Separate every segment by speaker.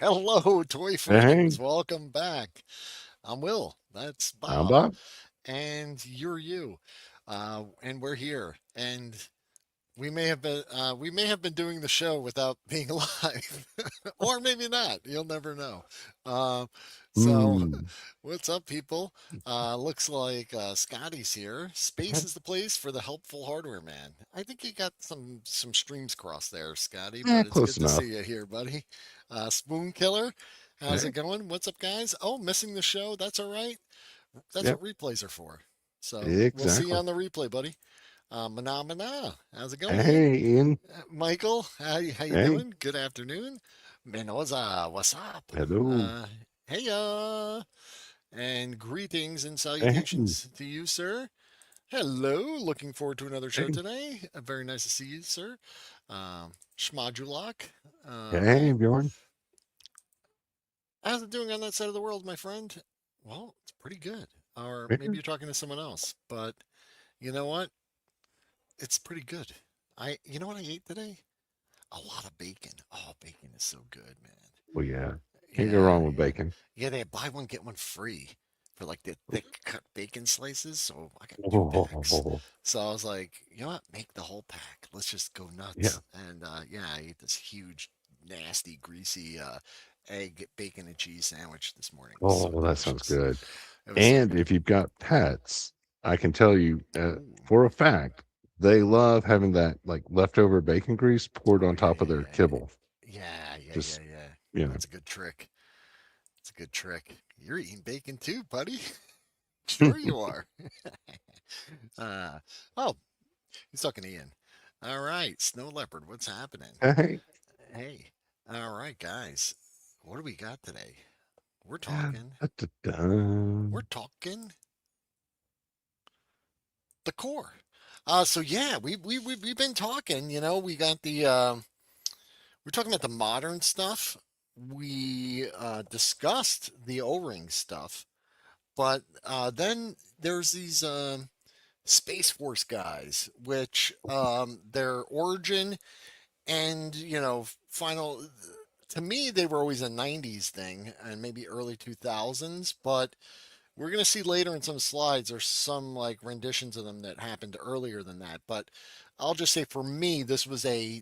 Speaker 1: Hello, toy
Speaker 2: Hey,
Speaker 1: friends. Welcome back. I'm Will. That's
Speaker 2: I'm
Speaker 1: Bob.
Speaker 2: Bob.
Speaker 1: And you're you. And we're here. And we may have been doing the show without being live. Or maybe not. You'll never know. Uh, so
Speaker 2: Hmm.
Speaker 1: what's up, people? Looks like Scotty's here. Space is the place for the helpful hardware man. I think you got some streams crossed there, Scotty, but it's
Speaker 2: Close
Speaker 1: good to
Speaker 2: enough.
Speaker 1: see you here, buddy. Spoon Killer, how's it
Speaker 2: Hey,
Speaker 1: going? What's up, guys? Oh, missing the show. That's all right. That's
Speaker 2: yep,
Speaker 1: what replays are for. So we'll see you
Speaker 2: exactly.
Speaker 1: on the replay, buddy. Mana, how's it going?
Speaker 2: Hey, Ian.
Speaker 1: Michael, how you
Speaker 2: Hey,
Speaker 1: doing? Good afternoon. Menoza, what's up?
Speaker 2: hello.
Speaker 1: Uh, hey, and greetings and
Speaker 2: Hey,
Speaker 1: salutations to you, sir. Hello, looking forward to another show
Speaker 2: hey,
Speaker 1: today. Very nice to see you, sir. Schmodulok. All
Speaker 2: hey,
Speaker 1: right.
Speaker 2: Bjorn.
Speaker 1: How's it doing on that side of the world, my friend? Well, it's pretty good. Or maybe
Speaker 2: Here.
Speaker 1: you're talking to someone else, but you know what? It's pretty good. You know what I ate today? A lot of bacon. Oh, bacon is so good, man.
Speaker 2: Well, yeah, can't go
Speaker 1: Yeah,
Speaker 2: wrong with
Speaker 1: yeah.
Speaker 2: bacon.
Speaker 1: Yeah, they buy one, get one free for like the thick cut bacon slices. So I got two packs.
Speaker 2: Oh,
Speaker 1: So I was like, you know what? Make the whole pack. Let's just go
Speaker 2: yeah.
Speaker 1: nuts. And yeah, I ate this huge, nasty, greasy egg, bacon, and cheese sandwich this morning. It was
Speaker 2: Oh,
Speaker 1: so
Speaker 2: well, that sounds
Speaker 1: delicious.
Speaker 2: good.
Speaker 1: It was so
Speaker 2: And
Speaker 1: good.
Speaker 2: if you've got pets, I can tell you
Speaker 1: Ooh.
Speaker 2: for a fact they love having that like leftover bacon grease poured
Speaker 1: Oh
Speaker 2: on
Speaker 1: yeah,
Speaker 2: top of
Speaker 1: yeah,
Speaker 2: their
Speaker 1: yeah,
Speaker 2: kibble.
Speaker 1: yeah, yeah, yeah,
Speaker 2: Just
Speaker 1: yeah.
Speaker 2: you know.
Speaker 1: That's a good trick. It's a good trick. You're eating bacon too, buddy. Sure you are. uh, oh, he's talking to Ian. All right, Snow Leopard, what's happening?
Speaker 2: Hey.
Speaker 1: Hey, all right, guys, what do we got today? We're talking.
Speaker 2: Da-da-da.
Speaker 1: We're talking the core. So yeah, we've been talking. You know, we got the we're talking about the modern stuff. We discussed the O-ring stuff, but then there's these Space Force guys, which their origin and final, to me they were always a 90s thing and maybe early 2000s, but we're going to see later in some slides there's some like renditions of them that happened earlier than that. But I'll just say for me this was a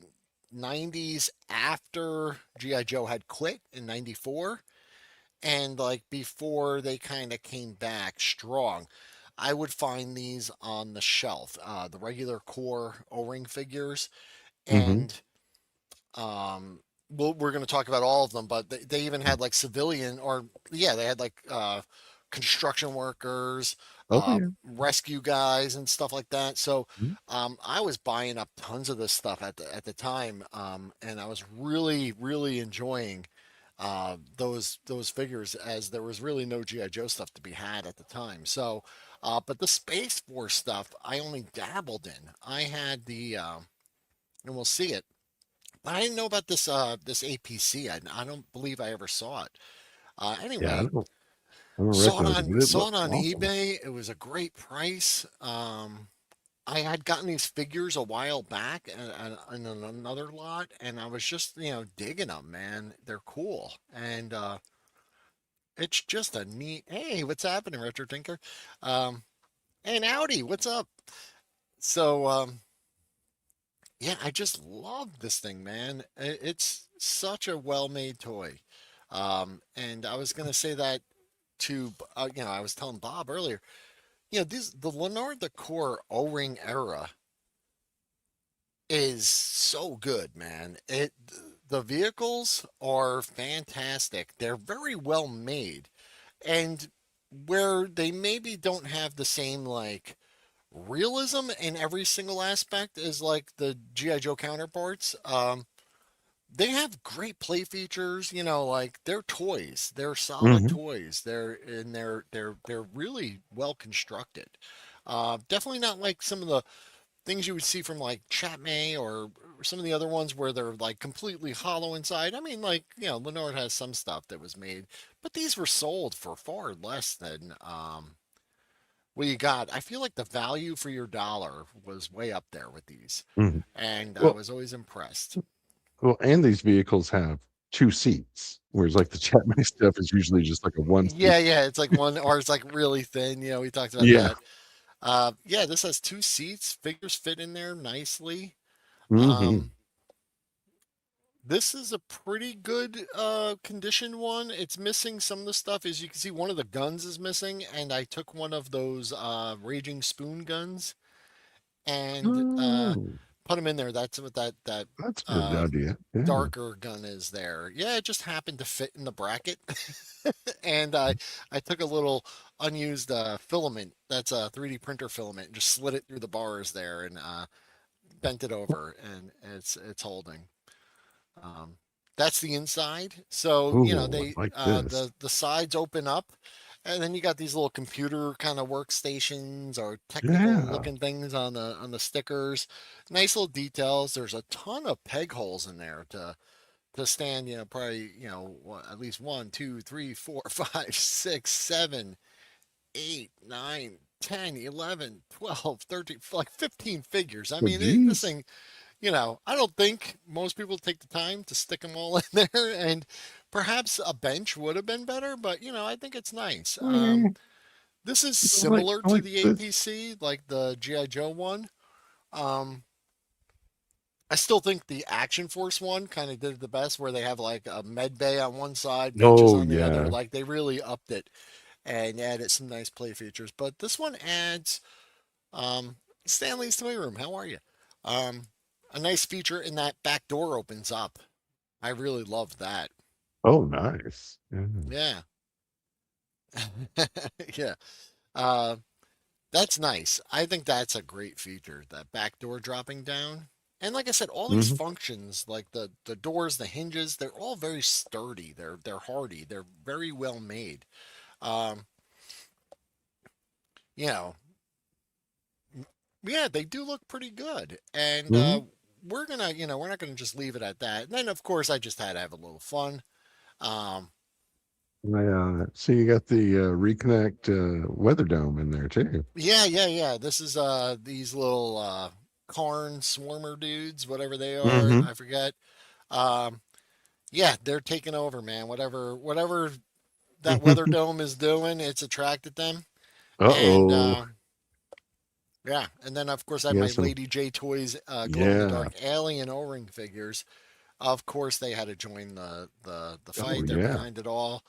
Speaker 1: 90s after GI Joe had quit in 94, and like before they kind of came back strong. I would find these on the shelf, the regular core O-ring figures,
Speaker 2: Hmm.
Speaker 1: and we're going to talk about all of them, but they even had like civilian, or yeah, they had like construction workers,
Speaker 2: Oh yeah.
Speaker 1: rescue guys, and stuff like that. So
Speaker 2: Mhm.
Speaker 1: I was buying up tons of this stuff at the time, and I was really enjoying those figures, as there was really no GI Joe stuff to be had at the time. So, but the Space Force stuff I only dabbled in. I had and we'll see it, but I didn't know about this APC. I don't believe I ever saw it.
Speaker 2: Yeah,
Speaker 1: Anyway,
Speaker 2: I don't
Speaker 1: saw it
Speaker 2: recognize it,
Speaker 1: on
Speaker 2: but it
Speaker 1: saw it
Speaker 2: looks
Speaker 1: on
Speaker 2: awesome.
Speaker 1: eBay. It was a great price. I had gotten these figures a while back in another lot, and I was just digging them, man. They're cool, and it's just a neat. Hey, what's happening, Retro Tinker? Um, and Audi, what's up? So yeah, I just love this thing, man. It's such a well-made toy. And I was gonna say that to I was telling Bob earlier. The Lanard the Core O-ring era is so good, man. The vehicles are fantastic. They're very well made, and where they maybe don't have the same like realism in every single aspect as like the GI Joe counterparts. They have great play features. Like they're toys. They're solid
Speaker 2: Hmm.
Speaker 1: toys. They're really well constructed. Definitely not like some of the things you would see from like Chatmay or some of the other ones where they're like completely hollow inside. I mean, like Lenore has some stuff that was made, but these were sold for far less than what you got. I feel like the value for your dollar was way up there with these,
Speaker 2: Hmm.
Speaker 1: and I
Speaker 2: Well,
Speaker 1: was always impressed.
Speaker 2: well, and these vehicles have 2 seats, whereas like the Chapman stuff is usually just like a 1 seat.
Speaker 1: Yeah, yeah, it's like one, or it's like really thin. We talked about
Speaker 2: Yeah.
Speaker 1: that. Yeah, this has two seats. Figures fit in there nicely.
Speaker 2: Mhm.
Speaker 1: Um, this is a pretty good condition one. It's missing some of the stuff. As you can see, one of the guns is missing, and I took one of those Raging Spoon guns and
Speaker 2: Oh,
Speaker 1: put them in there. That's what that
Speaker 2: that's a good
Speaker 1: uh,
Speaker 2: idea. Yeah.
Speaker 1: darker gun is there. Yeah, it just happened to fit in the bracket. And I took a little unused filament. That's a 3D printer filament, and just slid it through the bars there and bent it over, and it's holding. Um, that's the inside. So
Speaker 2: Ooh,
Speaker 1: they
Speaker 2: I like this.
Speaker 1: the sides open up, and then you got these little computer kind of workstations or technical
Speaker 2: Yeah.
Speaker 1: looking things on the stickers. Nice little details. There's a ton of peg holes in there to stand. Probably at least 1, 2, 3, 4, 5, 6, 7, 8, 9, 10, 11, 12, 13, like 15 figures. I
Speaker 2: Oh,
Speaker 1: mean, this
Speaker 2: geez.
Speaker 1: thing, I don't think most people take the time to stick them all in there, and perhaps a bench would have been better, but I think it's nice.
Speaker 2: Mm,
Speaker 1: This is
Speaker 2: I
Speaker 1: similar to
Speaker 2: like
Speaker 1: the
Speaker 2: this.
Speaker 1: APC, like the GI Joe one. Um, I still think the Action Force one kind of did it the best, where they have like a med bay on one side, benches
Speaker 2: Oh,
Speaker 1: on the other.
Speaker 2: yeah.
Speaker 1: Like they really upped it and added some nice play features. But this one adds Stanley's toy room. How are you? Um, a nice feature in that back door opens up. I really love that.
Speaker 2: Oh, nice. Yeah.
Speaker 1: Yeah. Yeah. Uh, that's nice. I think that's a great feature, that back door dropping down. And like I said, all these
Speaker 2: Mhm.
Speaker 1: functions, like the doors, the hinges, they're all very sturdy. They're hardy. They're very well made. Um, you know, yeah, they do look pretty good. And
Speaker 2: Mhm.
Speaker 1: we're not gonna just leave it at that. And then of course I just had to have a little fun. Um,
Speaker 2: So you got the Reconnect weather dome in there too.
Speaker 1: yeah, yeah, yeah. This is these little Karn swarmer dudes, whatever they are,
Speaker 2: Mhm.
Speaker 1: I forget. Um, yeah, they're taking over, man. Whatever that weather dome is doing, it's attracted them. And
Speaker 2: Uh-oh.
Speaker 1: yeah, and then of course I have
Speaker 2: Yeah,
Speaker 1: my
Speaker 2: some
Speaker 1: Lady J Toys glow in the
Speaker 2: yeah.
Speaker 1: dark alien O-ring figures. Of course, they had to join the
Speaker 2: Oh,
Speaker 1: fight. They're
Speaker 2: yeah.
Speaker 1: behind it all.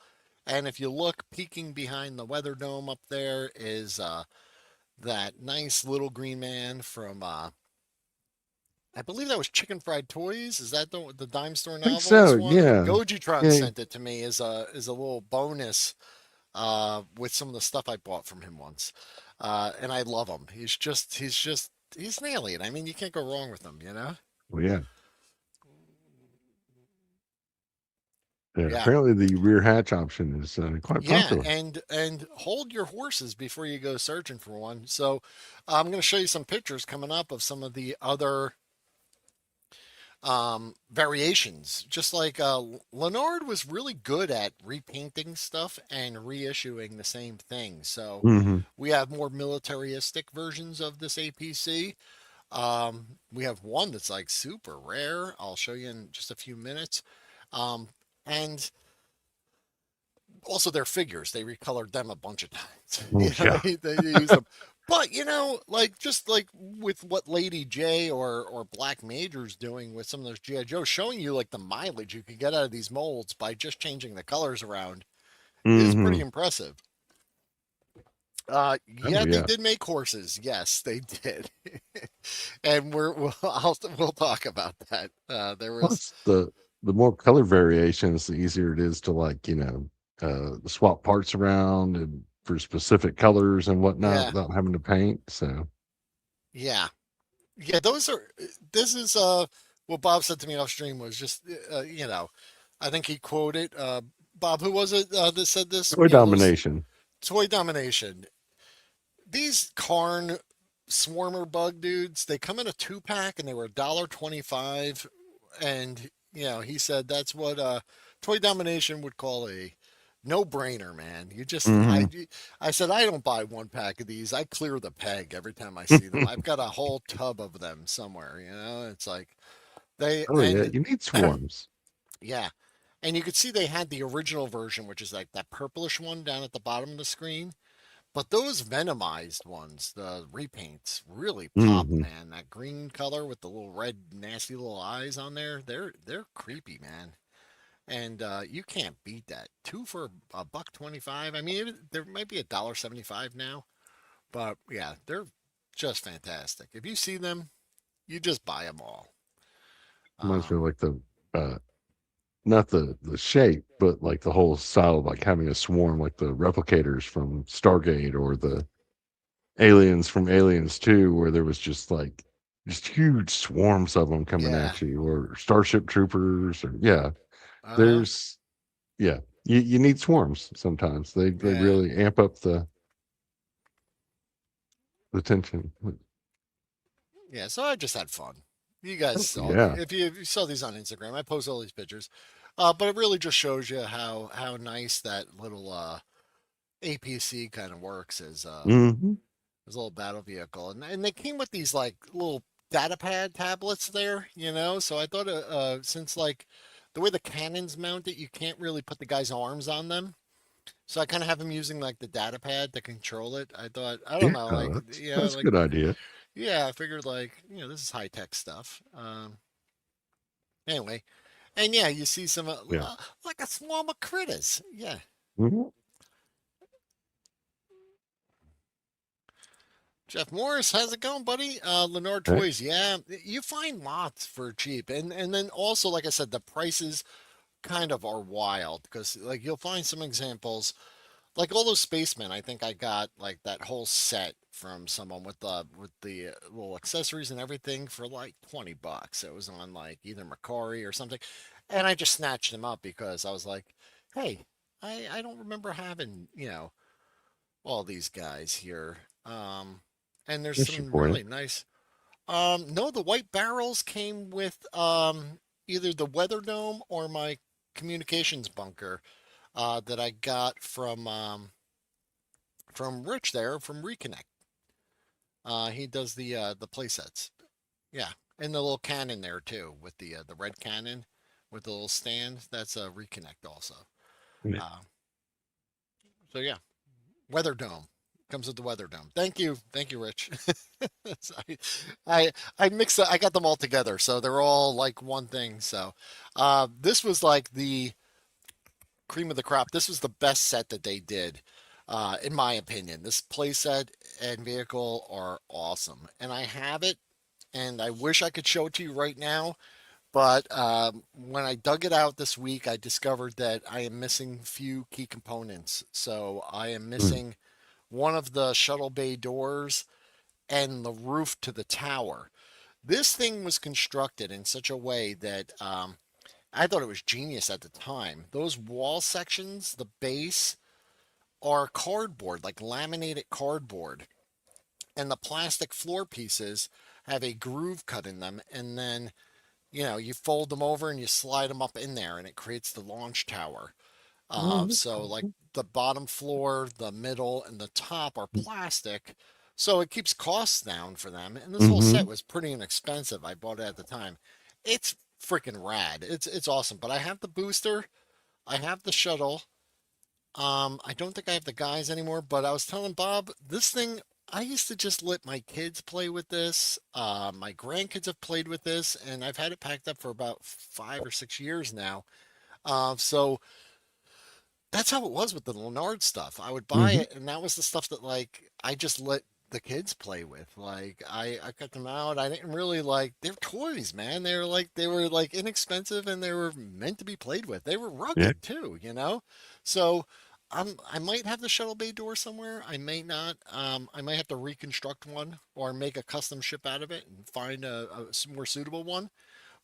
Speaker 1: And if you look, peeking behind the weather dome up there is that nice little green man from I believe that was Chicken Fried Toys. Is that the Dime Store
Speaker 2: I think so,
Speaker 1: Novels one?
Speaker 2: yeah.
Speaker 1: Gojitron
Speaker 2: Yeah.
Speaker 1: sent it to me as a little bonus with some of the stuff I bought from him once, and I love him. He's nailing it. I mean, you can't go wrong with him, you know?
Speaker 2: Well, yeah. Yeah,
Speaker 1: Yeah.
Speaker 2: apparently the rear hatch option is quite
Speaker 1: Yeah,
Speaker 2: popular.
Speaker 1: and hold your horses before you go searching for one. So, I'm going to show you some pictures coming up of some of the other variations. Just like Lanard was really good at repainting stuff and reissuing the same thing. So,
Speaker 2: Mhm.
Speaker 1: we have more militaristic versions of this APC. We have one that's like super rare. I'll show you in just a few minutes. Um, and also their figures, they recolored them a bunch of times.
Speaker 2: Oh, yeah.
Speaker 1: They use them. But like just like with what Lady J or Black Major's doing with some of those GI Joes, showing you like the mileage you could get out of these molds by just changing the colors around is pretty
Speaker 2: Mhm.
Speaker 1: impressive.
Speaker 2: Oh,
Speaker 1: Yeah, they
Speaker 2: yeah.
Speaker 1: did make horses. Yes, they did, and we'll talk about that. There was,
Speaker 2: Plus, the more color variations, the easier it is to like swap parts around and for specific colors and whatnot
Speaker 1: yeah,
Speaker 2: without having to paint. So,
Speaker 1: yeah, yeah. Those are. This is what Bob said to me off stream was just I think he quoted Bob. Who was it that said this?
Speaker 2: toy
Speaker 1: Those
Speaker 2: domination.
Speaker 1: toy domination. These Karn swarmer bug dudes. They come in a 2 pack and they were $1.25, and he said that's what toy domination would call a no-brainer, man.
Speaker 2: Hmm.
Speaker 1: I said I don't buy 1 pack of these. I clear the peg every time I see them. I've got a whole tub of them somewhere. It's like they
Speaker 2: Oh yeah,
Speaker 1: and
Speaker 2: you need swarms.
Speaker 1: yeah, And you could see they had the original version, which is like that purplish one down at the bottom of the screen. But those venomized ones, the repaints, really pop,
Speaker 2: Hmm.
Speaker 1: man. That green color with the little red, nasty little eyes on there, they're creepy, man. And you can't beat that. Two for a buck 25. I mean, there might be $1.75 now, but yeah, they're just fantastic. If you see them, you just buy them all.
Speaker 2: Reminds me
Speaker 1: Um,
Speaker 2: of like the uh, not the shape, but like the whole style of like having a swarm, like the replicators from Stargate or the aliens from Aliens 2, where there was just like just huge swarms of them coming
Speaker 1: yeah.
Speaker 2: at you, or Starship Troopers, or yeah,
Speaker 1: Uh huh.
Speaker 2: there's yeah, you need swarms sometimes. They
Speaker 1: Yeah.
Speaker 2: really amp up the tension.
Speaker 1: Yeah. So I just had fun. You guys
Speaker 2: Oh,
Speaker 1: saw the
Speaker 2: yeah.
Speaker 1: if you saw these on Instagram, I post all these pictures. But it really just shows you how nice that little APC kind of works
Speaker 2: Hmm.
Speaker 1: as a little battle vehicle, and they came with these like little data pad tablets there, you know. So I thought since like the way the cannons mount it, you can't really put the guy's arms on them. So I kind of have him using like the data pad to control it. I thought I don't
Speaker 2: Yeah,
Speaker 1: know, like
Speaker 2: that's a
Speaker 1: like
Speaker 2: good idea.
Speaker 1: yeah, I figured like this is high tech stuff. Anyway, and yeah, you see some
Speaker 2: Yeah.
Speaker 1: like a swarm of critters. Yeah.
Speaker 2: Hmm.
Speaker 1: Jeff Morris, how's it going, buddy? Lanard
Speaker 2: Hey.
Speaker 1: Toys, yeah, you find lots for cheap, and then also, like I said, the prices kind of are wild because like you'll find some examples like all those spacemen. I think I got like that whole set from someone with the little accessories and everything for like $20. It was on like either Macari or something, and I just snatched them up because I was like, hey, I don't remember having all these guys here. And there's
Speaker 2: Yes, you
Speaker 1: some
Speaker 2: point it.
Speaker 1: really nice. No, the white barrels came with either the weather dome or my communications bunker that I got from Rich there from Reconnect. He does the play sets. Yeah, and the little cannon there too with the red cannon with the little stand. That's a Reconnect also.
Speaker 2: Yeah.
Speaker 1: Uh, so yeah, weather dome comes with the weather dome. Thank you, Rich. So I I mix I got them all together, so they're all like one thing. So this was like the cream of the crop. This was the best set that they did, in my opinion. This playset and vehicle are awesome, and I have it, and I wish I could show it to you right now. But when I dug it out this week, I discovered that I am missing few key components. So I am
Speaker 2: Mm.
Speaker 1: missing one of the shuttle bay doors and the roof to the tower. This thing was constructed in such a way that I thought it was genius at the time. Those wall sections, the base, are cardboard, like laminated cardboard, and the plastic floor pieces have a groove cut in them, and then you fold them over and you slide them up in there, and it creates the launch tower.
Speaker 2: Oh, that's
Speaker 1: So like
Speaker 2: cool.
Speaker 1: the bottom floor, the middle, and the top are plastic. So it keeps costs down for them. And this whole set
Speaker 2: Mm-hmm.
Speaker 1: was pretty inexpensive. I bought it at the time. It's freaking rad. It's awesome. But I have the booster. I have the shuttle. I don't think I have the guys anymore, but I was telling Bob, this thing, I used to just let my kids play with this. My grandkids have played with this, and I've had it packed up for about 5 or 6 years now. So that's how it was with the Lanard stuff. I would buy
Speaker 2: Mm-hmm.
Speaker 1: it, and that was the stuff that like I just let the kids play with. Like I cut them out. I didn't really like they're toys, man. They were like inexpensive and they were meant to be played with. They were
Speaker 2: Yeah.
Speaker 1: rugged too, you know. So I might have the shuttle bay door somewhere. I may not. I might have to reconstruct one or make a custom ship out of it and find a more suitable one.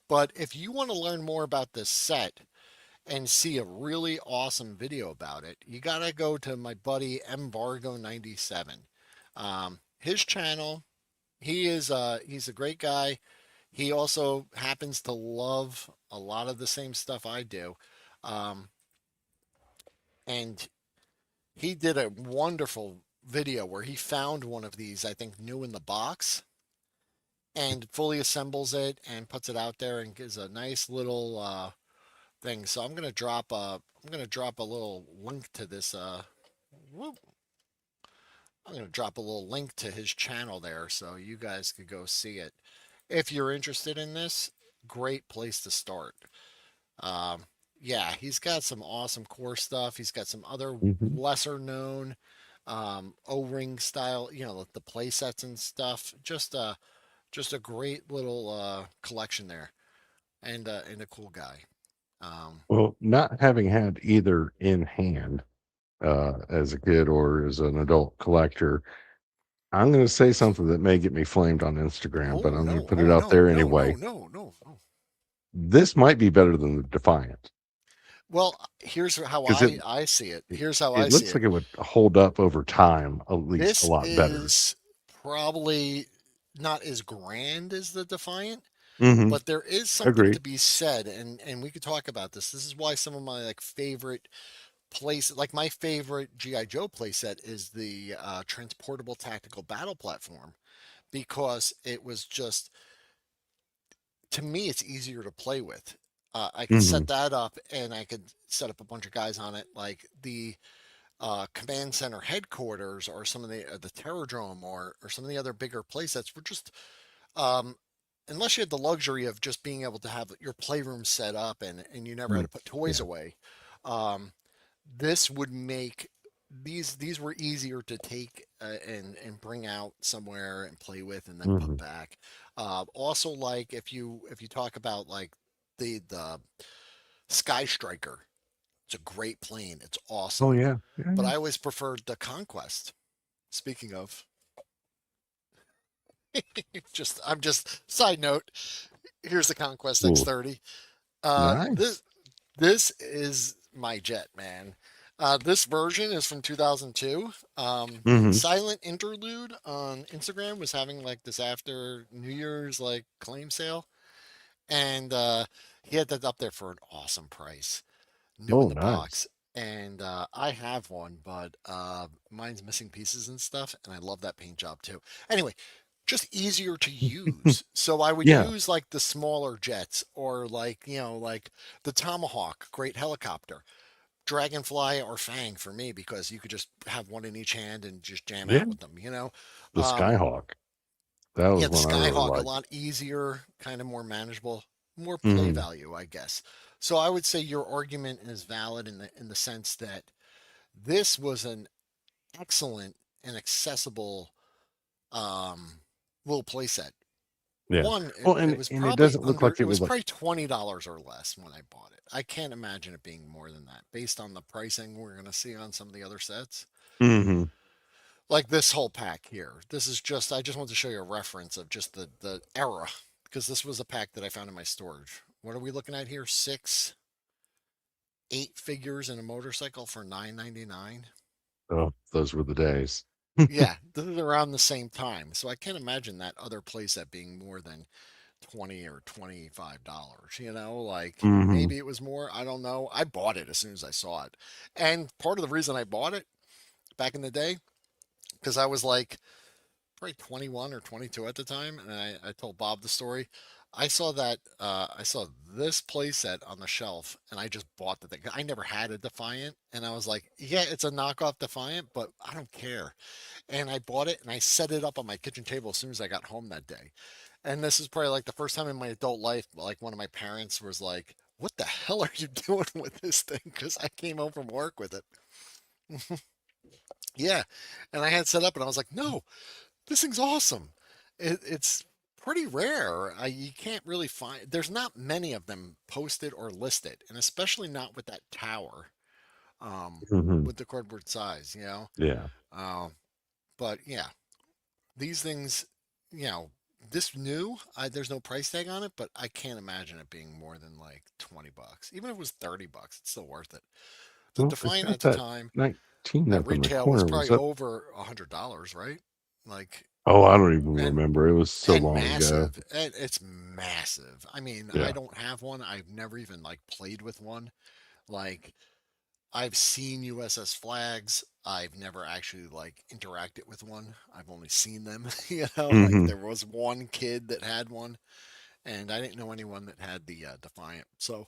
Speaker 1: But if you want to learn more about this set, and see a really awesome video about it, you gotta go to my buddy M Vargo 97. His channel. He's a great guy. He also happens to love a lot of the same stuff I do, um, and he did a wonderful video where he found one of these, I think, new in the box, and fully assembles it and puts it out there and gives a nice little thing. So I'm gonna drop a little link to this. Whoop, I'm gonna drop a little link to his channel there, so you guys could go see it. If you're interested in this, great place to start. Um, yeah, he's got some awesome core stuff. He's got some other
Speaker 2: Hmm.
Speaker 1: lesser known O-ring style, the play sets and stuff. Just a great little collection there, and a cool guy. Um,
Speaker 2: Well, not having had either in hand as a kid or as an adult collector, I'm going to say something that may get me flamed on Instagram, but I'm going to put it
Speaker 1: oh
Speaker 2: out
Speaker 1: no,
Speaker 2: there
Speaker 1: no, no,
Speaker 2: anyway.
Speaker 1: no, no, no.
Speaker 2: This might be better than the Defiant
Speaker 1: Well, here's how
Speaker 2: because
Speaker 1: I see it.
Speaker 2: it
Speaker 1: Here's how I
Speaker 2: it
Speaker 1: see
Speaker 2: looks
Speaker 1: it.
Speaker 2: like it would hold up over time at least a
Speaker 1: This
Speaker 2: lot better.
Speaker 1: is probably not as grand as the Defiant,
Speaker 2: Hmm.
Speaker 1: but there is something to
Speaker 2: Agreed.
Speaker 1: be said, and we could talk about this. This is why some of my favorite like my favorite GI Joe playset is the transportable tactical battle platform, because it was just, to me, it's easier to play with. I could
Speaker 2: Hmm.
Speaker 1: set that up, and I could set up a bunch of guys on it, like the command center headquarters, or some of the Terradrome, or some of the other bigger playsets were just, um, unless you had the luxury of just being able to have your playroom set up, and you never had to put toys
Speaker 2: Yeah.
Speaker 1: away. Um, this would make these were easier to take, and bring out somewhere and play with and then put
Speaker 2: Hmm.
Speaker 1: back. Also, like if you talk about like the Sky Striker, it's a great plane. It's
Speaker 2: Oh
Speaker 1: awesome,
Speaker 2: yeah. Yeah.
Speaker 1: but
Speaker 2: Yeah.
Speaker 1: I always preferred the Conquest. Speaking of, I'm just side note. Here's the Conquest
Speaker 2: Cool.
Speaker 1: X30.
Speaker 2: Nice.
Speaker 1: This is my jet, man. This version is from 2002.
Speaker 2: Hmm.
Speaker 1: Silent Interlude on Instagram was having like this after New Year's like claim sale, and he had that up there for an awesome price, new
Speaker 2: Oh,
Speaker 1: in the
Speaker 2: nice.
Speaker 1: box. And I have one, but mine's missing pieces and stuff, and I love that paint job too. Anyway, just easier to use. So I would
Speaker 2: Yeah.
Speaker 1: use like the smaller jets, or like like the Tomahawk, great helicopter, Dragonfly or Fang for me, because you could just have one in each hand and just jam
Speaker 2: Yeah.
Speaker 1: out with them.
Speaker 2: The
Speaker 1: Um,
Speaker 2: Skyhawk. That
Speaker 1: yeah,
Speaker 2: was
Speaker 1: the
Speaker 2: one I really
Speaker 1: Skyhawk, a
Speaker 2: liked.
Speaker 1: lot easier, kind of more manageable, more play
Speaker 2: Hmm.
Speaker 1: value, I guess. So I would say your argument is valid in the sense that this was an excellent and accessible um, little playset.
Speaker 2: Yeah.
Speaker 1: One,
Speaker 2: Well,
Speaker 1: it
Speaker 2: and
Speaker 1: was
Speaker 2: and it
Speaker 1: probably
Speaker 2: doesn't look
Speaker 1: under,
Speaker 2: like
Speaker 1: it
Speaker 2: it
Speaker 1: was
Speaker 2: was like.
Speaker 1: probably $20 or less when I bought it. I can't imagine it being more than that based on the pricing we're going to see on some of the other sets.
Speaker 2: Hmm.
Speaker 1: Like this whole pack here. This is just, I just want to show you a reference of just the era, because this was a pack that I found in my storage. What are we looking at here? 8 figures and a motorcycle for $9.99.
Speaker 2: Oh, those were the days.
Speaker 1: Yeah, this is around the same time. So I can't imagine that other playset being more than 20 or $25. Like
Speaker 2: Hmm.
Speaker 1: maybe it was more. I don't know. I bought it as soon as I saw it. And part of the reason I bought it back in the day, because I was like probably 21 or 22 at the time, and I told Bob the story. I saw this playset on the shelf, and I just bought the thing. I never had a Defiant, and I was like, yeah, it's a knockoff Defiant, but I don't care. And I bought it, and I set it up on my kitchen table as soon as I got home that day. And this is probably like the first time in my adult life, like one of my parents was like, "What the hell are you doing with this thing?" Because I came home from work with it. Yeah, and I had set up, and I was like, "No, this thing's awesome. It's pretty rare. You can't really find. There's not many of them posted or listed, and especially not with that tower, um,
Speaker 2: Hmm.
Speaker 1: with the cardboard size.
Speaker 2: Yeah.
Speaker 1: Um, but yeah, these things, you know, this new, there's no price tag on it, but I can't imagine it being more than like $20. Even if it was $30, it's still worth it. The
Speaker 2: Well, it's
Speaker 1: Defiant
Speaker 2: got
Speaker 1: at the
Speaker 2: that
Speaker 1: time
Speaker 2: 19
Speaker 1: at
Speaker 2: up in the
Speaker 1: retail was
Speaker 2: corner. Was
Speaker 1: probably
Speaker 2: that?
Speaker 1: over $100, right? Like,
Speaker 2: Oh, I don't even
Speaker 1: and
Speaker 2: remember. It was so
Speaker 1: and
Speaker 2: long ago.
Speaker 1: massive. And it's massive. I mean, I
Speaker 2: Yeah.
Speaker 1: don't have one. I've never even like played with one. Like, I've seen USS flags. I've never actually like interacted with one. I've only seen them. Like
Speaker 2: Hmm.
Speaker 1: there was one kid that had one, and I didn't know anyone that had the Defiant. So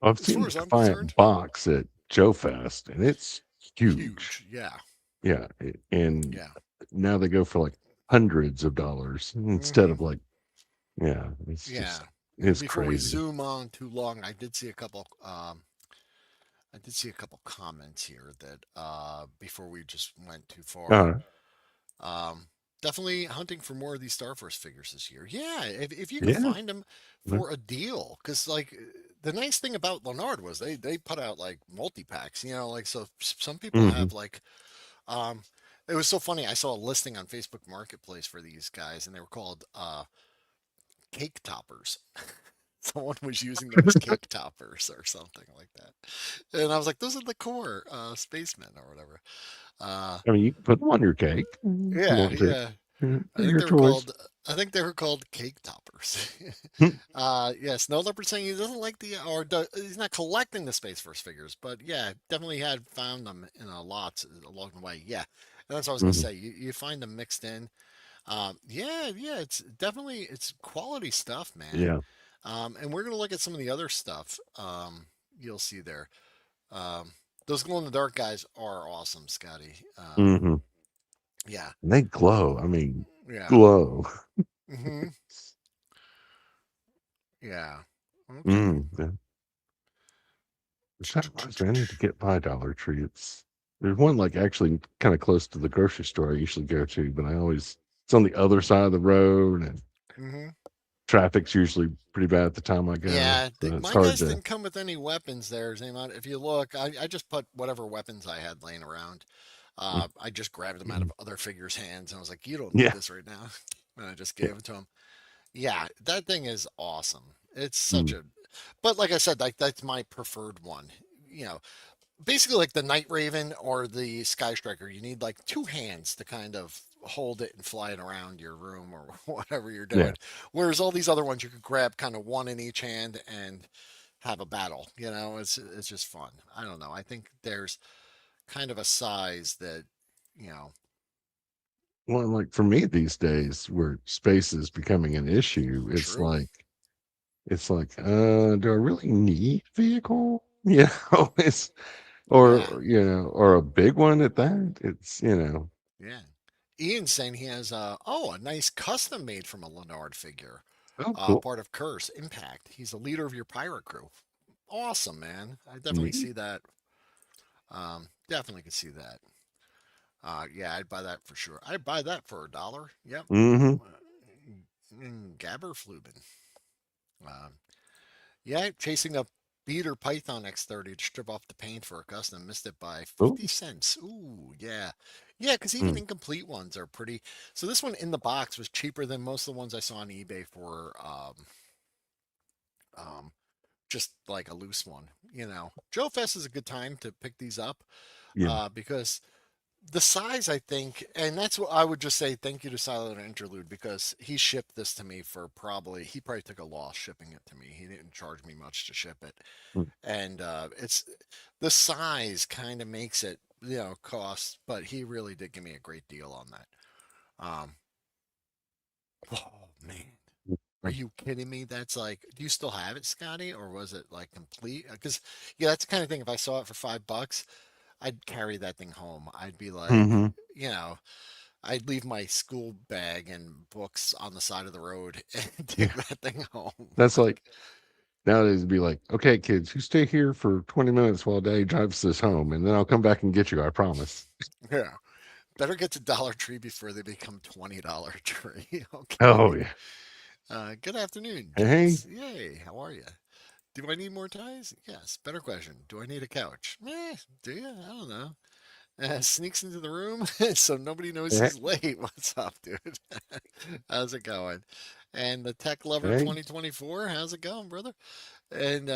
Speaker 2: I've
Speaker 1: As
Speaker 2: seen
Speaker 1: far
Speaker 2: the
Speaker 1: as I'm
Speaker 2: Defiant
Speaker 1: concerned,
Speaker 2: box at Joe Fest, and it's huge.
Speaker 1: huge. Yeah,
Speaker 2: Yeah, and
Speaker 1: yeah.
Speaker 2: now they go for like hundreds of dollars instead
Speaker 1: Hmm.
Speaker 2: of like, yeah,
Speaker 1: Yeah. And
Speaker 2: it's
Speaker 1: before we
Speaker 2: crazy.
Speaker 1: zoom on too long, I did see a couple. I did see a couple comments here that before we just went too far.
Speaker 2: Uh,
Speaker 1: Um, Definitely hunting for more of these Star Force figures this year. Yeah, if you can
Speaker 2: yeah,
Speaker 1: find them for a deal, because like the nice thing about Lanard was they put out like multi packs. You know, like so some people
Speaker 2: mm-hmm.
Speaker 1: have like um. It was so funny. I saw a listing on Facebook Marketplace for these guys, and they were called cake toppers. Someone was using them as cake toppers or something like that. And I was like, those are the core spacemen or whatever. Uh,
Speaker 2: I mean, you can put them on your cake if you
Speaker 1: yeah,
Speaker 2: want to.
Speaker 1: yeah.
Speaker 2: Yeah,
Speaker 1: I
Speaker 2: they're
Speaker 1: think
Speaker 2: your
Speaker 1: they were
Speaker 2: choice.
Speaker 1: called. I think they were called cake toppers.
Speaker 2: Hmm.
Speaker 1: Yes, no leopard saying he doesn't like he's not collecting the Space Force figures, but yeah, definitely had found them in a lot along the way. Yeah, and that's what I was gonna
Speaker 2: Mhm.
Speaker 1: say. You find them mixed in. Yeah, yeah, it's quality stuff, man.
Speaker 2: Yeah.
Speaker 1: And we're gonna look at some of the other stuff. You'll see there. Um, those glow in the dark guys are awesome, Scotty.
Speaker 2: Hmm.
Speaker 1: Yeah,
Speaker 2: They glow. I mean,
Speaker 1: yeah.
Speaker 2: glow.
Speaker 1: Hmm. Yeah. Okay.
Speaker 2: Yeah. That reminds me, I need to get my Dollar Tree. There's one like actually kind of close to the grocery store I usually go to, but it's on the other side of the road, and
Speaker 1: Hmm.
Speaker 2: traffic's usually pretty bad at the time I go.
Speaker 1: Yeah,
Speaker 2: So it's
Speaker 1: my
Speaker 2: hard
Speaker 1: guys
Speaker 2: to.
Speaker 1: didn't come with any weapons there, Zaymon. If you look, I just put whatever weapons I had laying around. I just grabbed them out
Speaker 2: Mhm.
Speaker 1: of other figures' hands, and I was like, "You don't need
Speaker 2: Yeah.
Speaker 1: this right now," and I just
Speaker 2: Yeah.
Speaker 1: gave it to him. Yeah, that thing is awesome. It's such
Speaker 2: Mm.
Speaker 1: a, but like I said, like that's my preferred one. You know, basically like the Night Raven or the Sky Striker, you need like two hands to kind of hold it and fly it around your room or whatever you're
Speaker 2: Yeah.
Speaker 1: doing. Whereas all these other ones, you could grab kind of one in each hand and have a battle. You know, it's just fun. I don't know. I think there's kind of a size that, you know,
Speaker 2: Well, like for me these days, where space is becoming an issue,
Speaker 1: true.
Speaker 2: do I really need a vehicle? You know,
Speaker 1: Yeah,
Speaker 2: or a big one at that.
Speaker 1: yeah. Ian's saying he has a nice custom made from a Lanard figure,
Speaker 2: Oh, cool.
Speaker 1: part of Curse Impact. He's the leader of your pirate crew. Awesome, man. I definitely
Speaker 2: Neat.
Speaker 1: see that. Definitely could see that. Yeah, I'd buy that for sure. I'd buy that for $1. Yep.
Speaker 2: Hmm.
Speaker 1: Gabberfluben. Um, yeah, chasing a beater Python X30 to strip off the paint for a custom. Missed it by
Speaker 2: Oh,
Speaker 1: 50 cents. Ooh, yeah. Yeah, because even
Speaker 2: mm,
Speaker 1: incomplete ones are pretty. So this one in the box was cheaper than most of the ones I saw on eBay for um, just like a loose one. You know, Joe Fest is a good time to pick these up
Speaker 2: yeah.
Speaker 1: because the size, I think, and that's what I would just say thank you to Silent Interlude because he shipped this to me for he probably took a loss shipping it to me. He didn't charge me much to ship it.
Speaker 2: Mm.
Speaker 1: And it's the size kind of makes it, cost, but he really did give me a great deal on that. Um, oh man. Are you kidding me? That's like, do you still have it, Scotty, or was it like complete? Because yeah, that's the kind of thing. If I saw it for $5, I'd carry that thing home. I'd be like,
Speaker 2: Mm-hmm.
Speaker 1: you know, I'd leave my school bag and books on the side of the road and
Speaker 2: Yeah.
Speaker 1: take that thing home.
Speaker 2: That's like nowadays it'd be like, okay, kids, you stay here for 20 minutes while Daddy drives this home, and then I'll come back and get you. I promise.
Speaker 1: Yeah. Better get to Dollar Tree before they become $20 tree. Okay.
Speaker 2: Oh yeah.
Speaker 1: Good afternoon,
Speaker 2: Hey.
Speaker 1: gents. Yay. How are you? Do I need more ties? Yes. Better question. Do I need a couch? Do you? I don't know. Sneaks into the room so nobody knows
Speaker 2: Hey.
Speaker 1: he's late. What's up, dude? How's it going? And the Tech Lover
Speaker 2: Hey.
Speaker 1: 2024, how's it going, brother? And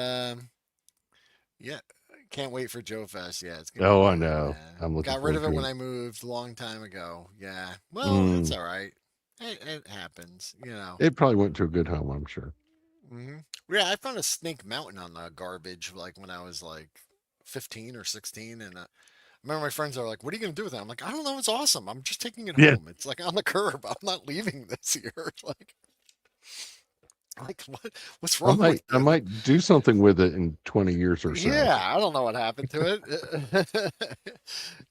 Speaker 1: yeah, can't wait for Joe Fest. Yeah, it's gonna be
Speaker 2: Oh, I
Speaker 1: good,
Speaker 2: know.
Speaker 1: man.
Speaker 2: I'm looking
Speaker 1: Got rid
Speaker 2: forward
Speaker 1: of it
Speaker 2: to
Speaker 1: when
Speaker 2: it.
Speaker 1: I moved a long time ago. Yeah, well, that's
Speaker 2: Mm.
Speaker 1: all right. It happens, you know.
Speaker 2: It probably went to a good home, I'm sure.
Speaker 1: Hmm. Yeah, I found a snake mountain on the garbage like when I was like 15 or 16, and I remember my friends are like, "What are you gonna do with it?" I'm like, "I don't know. It's awesome. I'm just taking it
Speaker 2: Yeah.
Speaker 1: home. It's like on the curb. I'm not leaving this here." Like, Like, what's
Speaker 2: I
Speaker 1: wrong with
Speaker 2: might I
Speaker 1: you?
Speaker 2: might do something with it in 20 years or so.
Speaker 1: Yeah, I don't know what happened to it.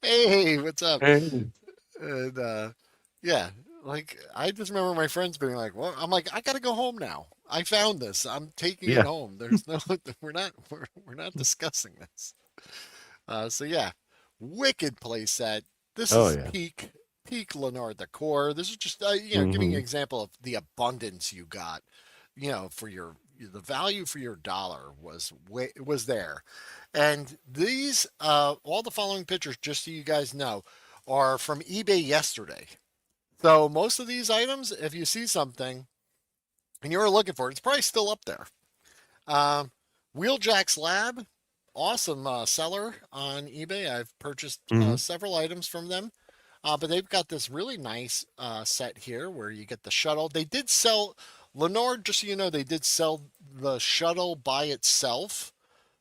Speaker 1: Hey, what's up?
Speaker 2: And
Speaker 1: And yeah, like I just remember my friends being like, "Well," I'm like, "I got to go home now. I found this. I'm taking it
Speaker 2: yeah.
Speaker 1: home. There's no, we're not discussing this." So yeah, wicked playset. This
Speaker 2: Oh
Speaker 1: is
Speaker 2: yeah.
Speaker 1: peak Lanard decor. This is just giving you an
Speaker 2: Hmm.
Speaker 1: example of the abundance you got. For your the value for your dollar was there, and these all the following pictures, just so you guys know, are from eBay yesterday. So most of these items, if you see something and you're looking for it, it's probably still up there. Um, Wheeljack's Lab, awesome seller on eBay. I've purchased
Speaker 2: Hmm.
Speaker 1: several items from them. But they've got this really nice set here where you get the shuttle. They did sell, Lenore, just so you know, they did sell the shuttle by itself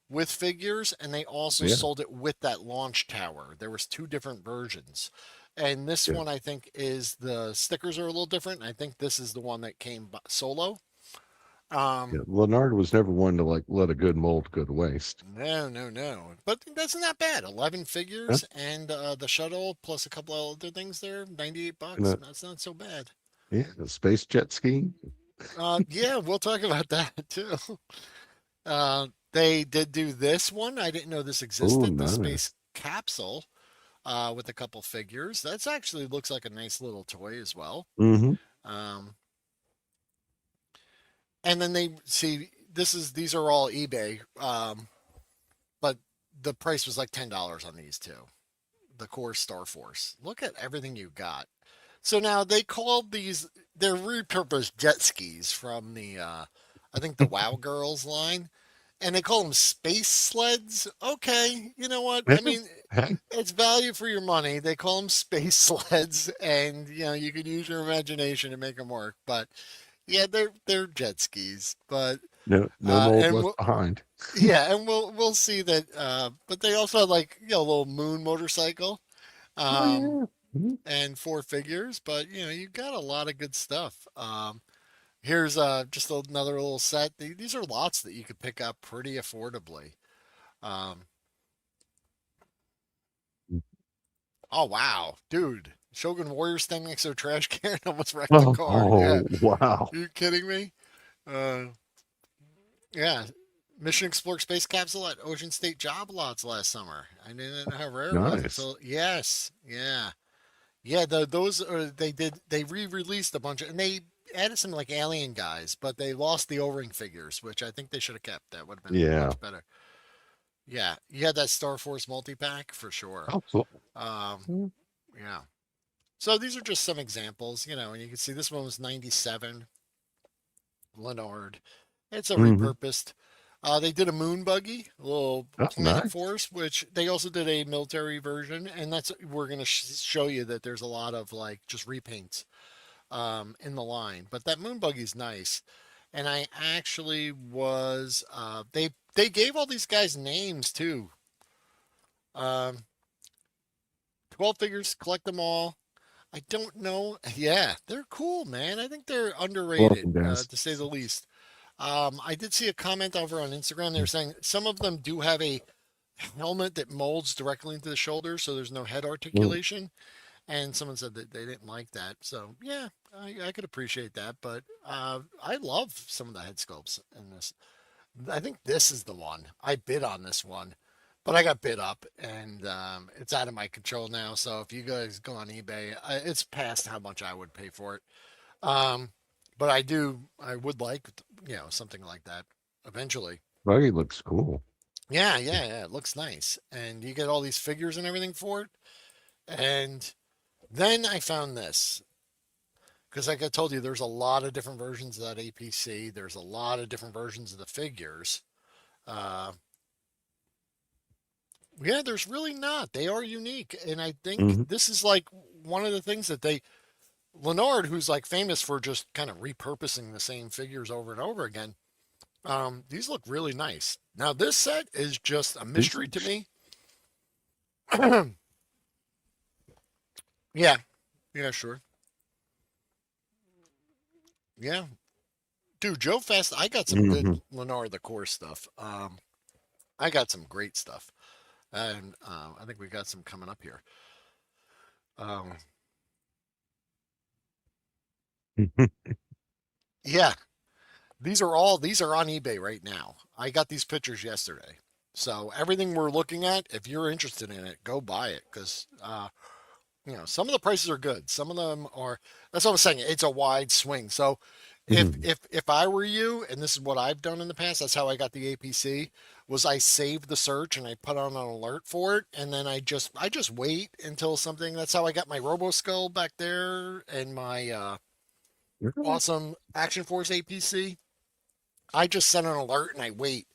Speaker 1: with figures, and they also
Speaker 2: Yeah.
Speaker 1: sold it with that launch tower. There was two different versions. And this
Speaker 2: Yeah.
Speaker 1: one, I think, is the stickers are a little different. I think this is the one that came solo.
Speaker 2: Yeah.
Speaker 1: Um,
Speaker 2: Leonard was never one to like let a good mold go to waste.
Speaker 1: no, no, no. But that's not bad. 11
Speaker 2: Huh?
Speaker 1: figures and the shuttle plus a couple of other things there. 98
Speaker 2: And
Speaker 1: bucks. That's not so bad.
Speaker 2: yeah, a space jet ski.
Speaker 1: Yeah, we'll talk about that too. They did do this one. I didn't know this
Speaker 2: Oh,
Speaker 1: existed. The
Speaker 2: nice.
Speaker 1: space capsule with a couple figures. That's actually looks like a nice little toy as well.
Speaker 2: Hmm.
Speaker 1: Um, and then they see these are all eBay, but the price was like $10 on these two. The core Star Force. Look at everything you got. So now they called these they're repurposed jet skis from the I think the Wow Girls line, and they call them space sleds. Okay, you know what?
Speaker 2: Yeah.
Speaker 1: I mean,
Speaker 2: Hey,
Speaker 1: it's value for your money. They call them space sleds, and you can use your imagination to make them work. But yeah, they're jet skis. But
Speaker 2: no mold
Speaker 1: and
Speaker 2: left behind.
Speaker 1: we'll see that. But they also had like a little moon motorcycle.
Speaker 2: Oh
Speaker 1: Um,
Speaker 2: yeah. Mhm.
Speaker 1: and four figures, but you got a lot of good stuff. Here's just another little set. These are lots that you could pick up pretty affordably. Um, oh wow, dude! Shogun Warrior standing next to a trash can almost wrecked the car. Yeah,
Speaker 2: Oh wow.
Speaker 1: you kidding me? Uh, yeah. Mission Explore space capsule at Ocean State Job Lots last summer. I didn't know how rare it was
Speaker 2: Nice.
Speaker 1: until yes, yeah. Yeah, those are they re-released a bunch of and they added some like alien guys, but they lost the O-ring figures, which I think they should have kept. That would have been
Speaker 2: Yeah.
Speaker 1: much better. Yeah, you had that Star Force multi-pack for sure.
Speaker 2: Oh, cool.
Speaker 1: Um, yeah. So these are just some examples, and you can see this one was 97 Leonard. It's a
Speaker 2: Hmm.
Speaker 1: repurposed. They did a moon buggy, a little
Speaker 2: Oh,
Speaker 1: Planet
Speaker 2: nice.
Speaker 1: Force, which they also did a military version, and that's we're gonna show you that there's a lot of like just repaints in the line. But that moon buggy's nice. And I actually was they gave all these guys names too. Um, 12 figures, collect them all. I don't know. Yeah, they're cool, man. I think they're underrated,
Speaker 2: Welcome, guys.
Speaker 1: to say the least. I did see a comment over on Instagram. They were saying some of them do have a helmet that molds directly into the shoulder, so there's no head
Speaker 2: Mm.
Speaker 1: articulation. And someone said that they didn't like that. So yeah, I could appreciate that. But I love some of the head sculpts in this. I think this is the one. I bid on this one, but I got bid up, and it's out of my control now. So if you guys go on eBay, it's past how much I would pay for it. Um, but I would like, something like that eventually.
Speaker 2: Buggy looks cool.
Speaker 1: Yeah, yeah, yeah. It looks nice, and you get all these figures and everything for it. And then I found this. Because, like I told you, there's a lot of different versions of that APC. There's a lot of different versions of the figures. Uh, yeah, there's really not. They are unique. And I think
Speaker 2: Hmm.
Speaker 1: this is like one of the things that Leonard, who's like famous for just kind of repurposing the same figures over and over again, these look really nice. Now, this set is just a
Speaker 2: These
Speaker 1: mystery
Speaker 2: look
Speaker 1: to me. Yeah, yeah, sure. Yeah, Dude, Joe Fest, I got some good
Speaker 2: Hmm.
Speaker 1: Lenore the Core stuff. I got some great stuff. And I think we got some coming up here. Um, yeah, these are on eBay right now. I got these pictures yesterday. So everything we're looking at, if you're interested in it, go buy it because you know, some of the prices are good. Some of them are. That's what I'm saying. It's a wide swing. So, if I were you, and this is what I've done in the past, that's how I got the APC. Was I saved the search and I put on an alert for it, and then I just wait until something. That's how I got my Robo Skull back there and my
Speaker 2: Really?
Speaker 1: awesome Action Force APC. I just set an alert and I wait,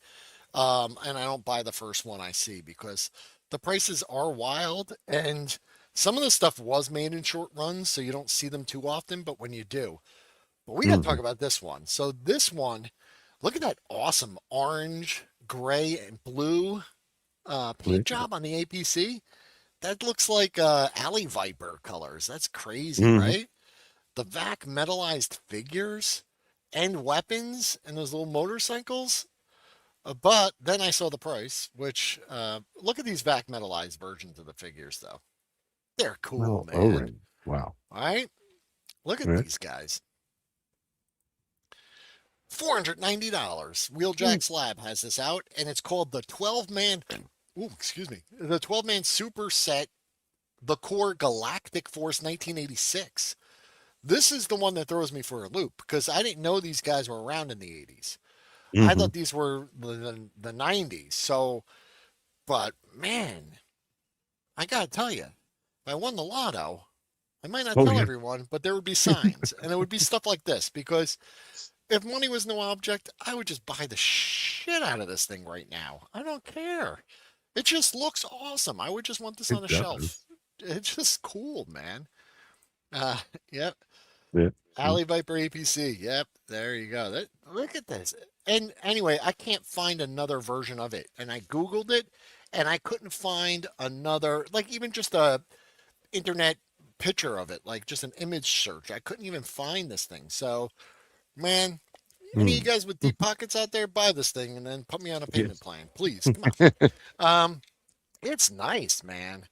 Speaker 1: and I don't buy the first one I see because the prices are wild and some of the stuff was made in short runs, so you don't see them too often, but when you do. But we got to talk
Speaker 2: Hmm.
Speaker 1: about this one. So this one, look at that awesome orange, gray, and blue paint
Speaker 2: Yeah.
Speaker 1: job on the APC. That looks like Alley Viper colors. That's crazy,
Speaker 2: Hmm.
Speaker 1: right? The VAC metallized figures and weapons and those little motorcycles. But then I saw the price, which look at these VAC metallized versions of the figures, though. They're cool,
Speaker 2: Oh,
Speaker 1: man.
Speaker 2: O-ring. Wow.
Speaker 1: All right, look at
Speaker 2: Yeah.
Speaker 1: these guys. $490.
Speaker 2: Mm.
Speaker 1: Wheeljack's Lab has this out, and it's called the 12 man. Ooh, excuse me. The 12-man super set, the Core Galactic Force 1986. This is the one that throws me for a loop because I didn't know these guys were around in the 80s. I
Speaker 2: Hmm.
Speaker 1: thought these were the 90s. So, but man, I gotta tell you, if I won the lotto, I might not
Speaker 2: Oh
Speaker 1: tell
Speaker 2: yeah.
Speaker 1: everyone, but there would be signs, and it would be stuff like this. Because if money was no object, I would just buy the shit out of this thing right now. I don't care. It just looks awesome. I would just want this on
Speaker 2: It
Speaker 1: a
Speaker 2: does.
Speaker 1: shelf. It's just cool, man. Uh, yep.
Speaker 2: Yeah. Mm.
Speaker 1: Alley Viper APC. Yep. There you go. Look at this. And anyway, I can't find another version of it. And I Googled it and I couldn't find another, like even just a internet picture of it, like just an image search. I couldn't even find this thing. So, man, any of you
Speaker 2: Mm.
Speaker 1: guys with deep pockets out there, buy this thing and then put me on a payment
Speaker 2: Yes.
Speaker 1: plan, please. Come on. It's nice, man.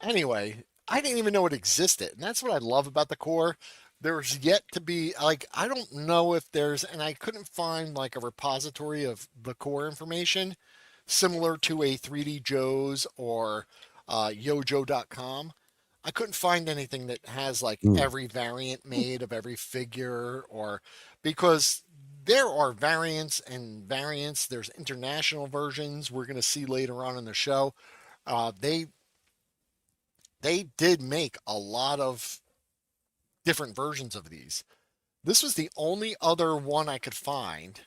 Speaker 1: Anyway, I didn't even know it existed, and that's what I love about the core. There's yet to be like I don't know if there's, and I couldn't find like a repository of the core information similar to a 3D Joe's or yojo.com. I couldn't find anything that has like
Speaker 2: Mm.
Speaker 1: every variant made of every figure or because there are variants and variants. There's international versions we're going to see later on in the show. They did make a lot of different versions of these. This was the only other one I could find.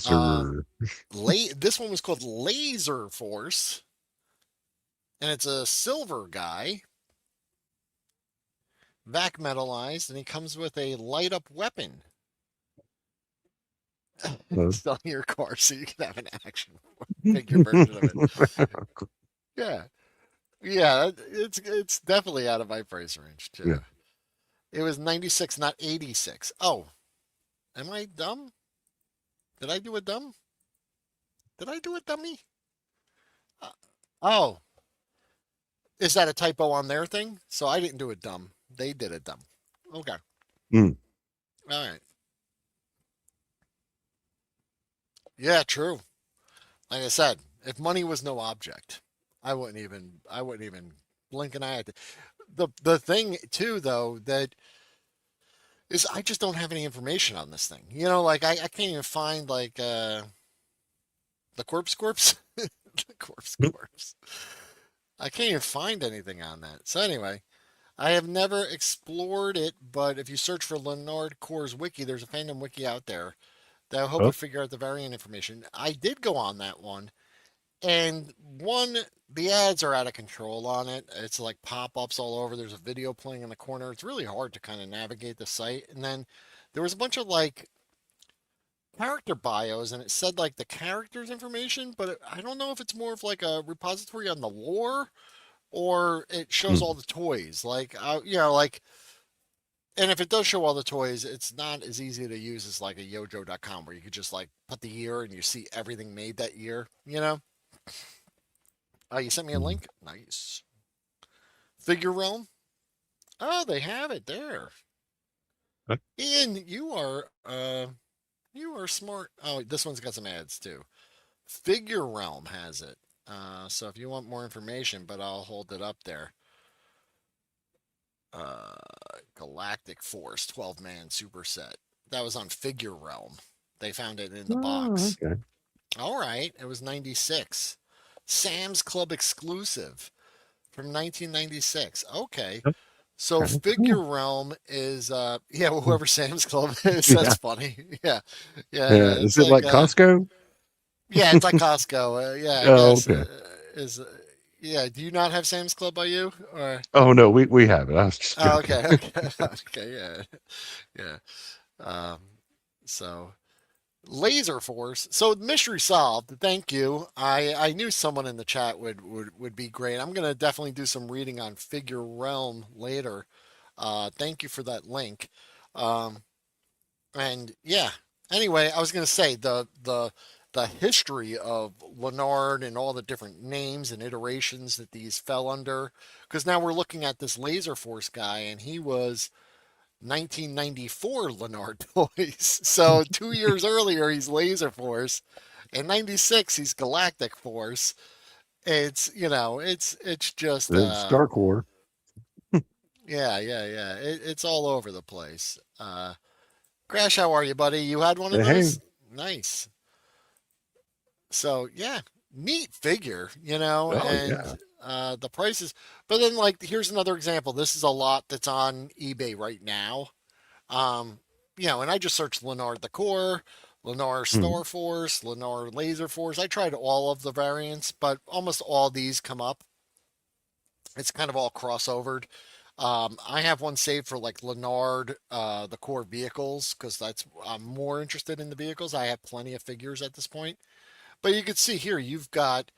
Speaker 1: Uh,
Speaker 2: Laser.
Speaker 1: this one was called Laser Force, and it's a silver guy, vac metalized, and he comes with a light up weapon.
Speaker 2: Uh,
Speaker 1: Sell your car so you can have an action figure version of it. Yeah, yeah, it's definitely out of my price range
Speaker 2: yeah.
Speaker 1: too. It was 96, not 86. Oh, am I dumb? Did I do a dumb? Did I do a dummy? Uh, oh, is that a typo on their thing? So I didn't do it dumb. They did it dumb. Okay.
Speaker 2: Mm.
Speaker 1: All right. Yeah, true. Like I said, if money was no object, I wouldn't even blink an eye at it. The thing too though that is I just don't have any information on this thing. You know, like I can't even find like the corpse the corpse. I can't even find anything on that. So anyway, I have never explored it, but if you search for Lanard Core's wiki, there's a fandom wiki out there that I hope
Speaker 2: Oh.
Speaker 1: would figure out the variant information. I did go on that one, and one, the ads are out of control on it. It's like pop ups all over. There's a video playing in the corner. It's really hard to kind of navigate the site. And then there was a bunch of like character bios, and it said like the characters information, but I don't know if it's more of like a repository on the lore or it shows all
Speaker 2: Mm.
Speaker 1: the toys. Like, you know, like And if it does show all the toys, it's not as easy to use as like a yojo.com where you could just like put the year and you see everything made that year, you know? Oh, you sent me a
Speaker 2: Mhm.
Speaker 1: link? Nice. Figure Realm? Oh, they have it there.
Speaker 2: Uh,
Speaker 1: Ian, you are smart. Oh, this one's got some ads too. Figure Realm has it. So if you want more information, but I'll hold it up there. Uh, Galactic Force 12-man superset. That was on Figure Realm. They found it in the
Speaker 2: Oh,
Speaker 1: box.
Speaker 2: okay.
Speaker 1: All right, it was 96. Sam's Club exclusive from 1996. Okay.
Speaker 2: That's
Speaker 1: So
Speaker 2: kind of
Speaker 1: Figure
Speaker 2: cool.
Speaker 1: Realm is yeah, well, whoever Sam's Club is,
Speaker 2: Yeah.
Speaker 1: that's funny. Yeah. Yeah,
Speaker 2: Yeah.
Speaker 1: yeah.
Speaker 2: Is
Speaker 1: It's
Speaker 2: it
Speaker 1: like
Speaker 2: like Costco?
Speaker 1: yeah, it's like Costco. Yeah, I
Speaker 2: Oh,
Speaker 1: guess
Speaker 2: okay.
Speaker 1: is yeah, do you not have Sam's Club by you or
Speaker 2: Oh no, we have it. I was just
Speaker 1: oh,
Speaker 2: joking.
Speaker 1: okay, okay, okay, yeah, yeah. Um, so Laser Force. So mystery solved. Thank you. I knew someone in the chat would be great. I'm gonna definitely do some reading on Figure Realm later. Thank you for that link. Um, and yeah. Anyway, I was gonna say the history of Lanard and all the different names and iterations that these fell under. Because now we're looking at this Laser Force guy, and he was 1994 Lanard toys. So 2 years earlier, he's Laser Force. In '96, he's Galactic Force. It's just
Speaker 2: It's Dark War.
Speaker 1: yeah, yeah, yeah. It's all over the place. Crash, how are you, buddy? You had one of
Speaker 2: Hey.
Speaker 1: those? Nice. So yeah, neat figure,
Speaker 2: Oh
Speaker 1: and
Speaker 2: yeah.
Speaker 1: the prices. But then, like, here's another example. This is a lot that's on eBay right now. Um, and I just searched Lennar the Core, Lennar
Speaker 2: Hmm.
Speaker 1: Star Force, Lennar Laser Force. I tried all of the variants, but almost all these come up. It's kind of all crossovered. I have one saved for like Lenard, the core vehicles, because I'm more interested in the vehicles. I have plenty of figures at this point. But you can see here, you've got,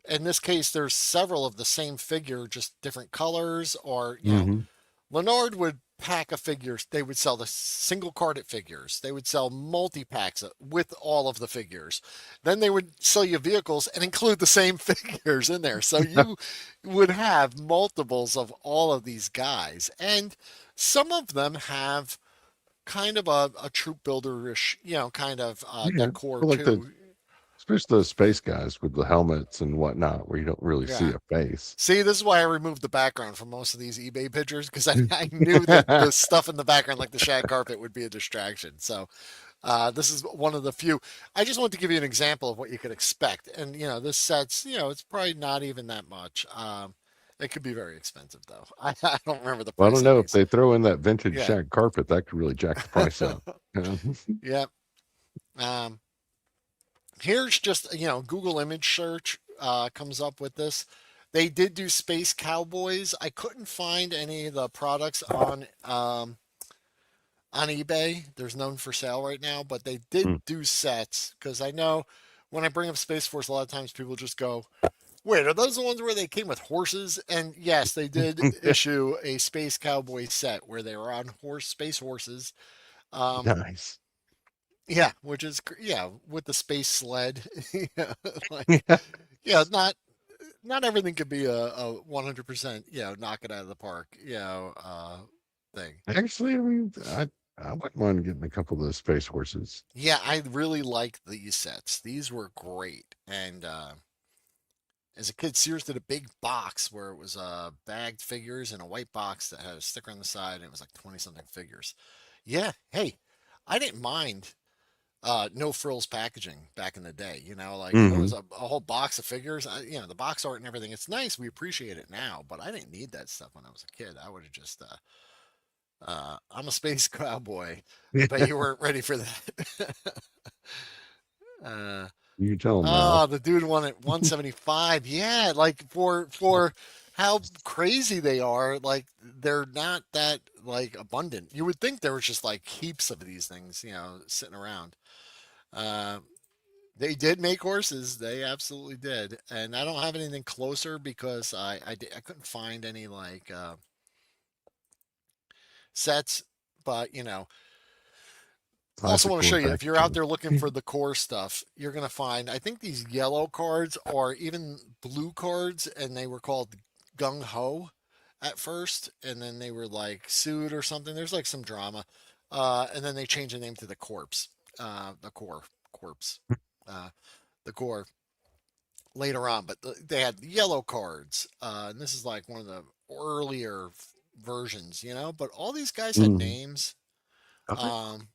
Speaker 1: in this case, there's several of the same figure, just different colors, or,
Speaker 2: Hmm.
Speaker 1: Leonard would pack of figures. They would sell the single carded figures. They would sell multi packs with all of the figures. Then they would sell you vehicles and include the same figures in there. So you would have multiples of all of these guys. And some of them have kind of a troop builder-ish, kind of
Speaker 2: Yeah.
Speaker 1: decor
Speaker 2: Well, like the
Speaker 1: too.
Speaker 2: especially the space guys with the helmets and whatnot, where you don't really see
Speaker 1: Yeah.
Speaker 2: a face.
Speaker 1: See, this is why I removed the background from most of these eBay pictures because I knew that the stuff in the background, like the shag carpet, would be a distraction. So this is one of the few. I just want to give you an example of what you could expect. And, this set's, it's probably not even that much. It could be very expensive, though. I don't remember the
Speaker 2: Well, I
Speaker 1: price
Speaker 2: don't
Speaker 1: on
Speaker 2: know if
Speaker 1: these.
Speaker 2: they throw in that vintage
Speaker 1: Yeah.
Speaker 2: shag carpet, that could really jack the price up.
Speaker 1: Yep. Um, Here's just, Google image search comes up with this. They did do Space Cowboys. I couldn't find any of the products on eBay. There's none for sale right now, but they did
Speaker 2: Hmm.
Speaker 1: do sets because I know when I bring up Space Force, a lot of times people just go, "Wait, are those the ones where they came with horses?" And yes, they did issue a Space Cowboy set where they were on space horses. Um,
Speaker 2: Nice.
Speaker 1: yeah, which is yeah, with the space sled. Yeah, like not everything could be a 100% knock it out of the park thing.
Speaker 2: Actually, I mean, I wouldn't mind getting a couple of those space horses.
Speaker 1: Yeah, I really like these sets. These were great. And as a kid, Sears did a big box where it was bagged figures in a white box that had a sticker on the side, and it was like 20 something figures. Yeah, hey, I didn't mind no frills packaging back in the day. Like it
Speaker 2: Hmm.
Speaker 1: was a whole box of figures. The box art and everything. It's nice. We appreciate it now, but I didn't need that stuff when I was a kid. I would have just. I'm a space cowboy. I bet you weren't ready for that. uh,
Speaker 2: You tell them now.
Speaker 1: oh, the dude won at 175. Yeah, like for how crazy they are. Like they're not that like abundant. You would think there was just like heaps of these things, sitting around. Uh, They did make horses. They absolutely did. And I don't have anything closer because I couldn't find any like sets. But also
Speaker 2: Classic
Speaker 1: want to show
Speaker 2: core
Speaker 1: you, if you're out
Speaker 2: packaging.
Speaker 1: there looking for the core stuff, you're gonna find, I think, these yellow cards or even blue cards, and they were called Gung Ho at first, and then they were like sued or something. There's like some drama, and then they changed the name to the Corpse, the Core Corpse, uh, the Core later on. But they had yellow cards, and this is like one of the earlier versions, But all these guys had
Speaker 2: Mm.
Speaker 1: names.
Speaker 2: Okay.
Speaker 1: Um,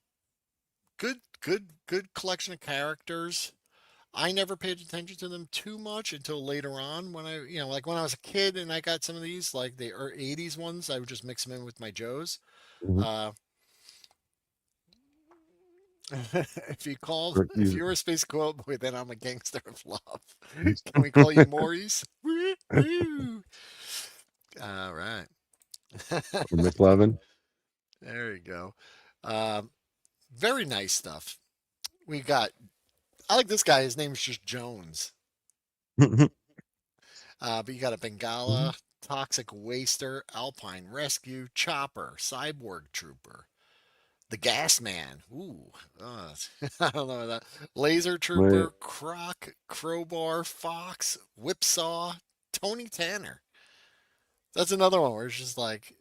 Speaker 1: good collection of characters. I never paid attention to them too much until later on when like when I was a kid and I got some of these, like the 80s ones, I would just mix them in with my Joes.
Speaker 2: Mhm.
Speaker 1: Uh,
Speaker 2: Or
Speaker 1: if
Speaker 2: either-
Speaker 1: you're a space boy, then I'm a gangster of love. Can we call you Maurice? Woo-hoo. All right.
Speaker 2: or McLovin.
Speaker 1: There you go. Um, very nice stuff. We got, I like this guy. His name's just Jones. But you got a Bengala, Toxic Waster, Alpine Rescue, Chopper, Cyborg Trooper, the Gas Man. Ooh, I don't know that. Laser
Speaker 2: Wait,
Speaker 1: Trooper, Croc, Crowbar, Fox, Whipsaw, Tony Tanner. That's another one where it's just like,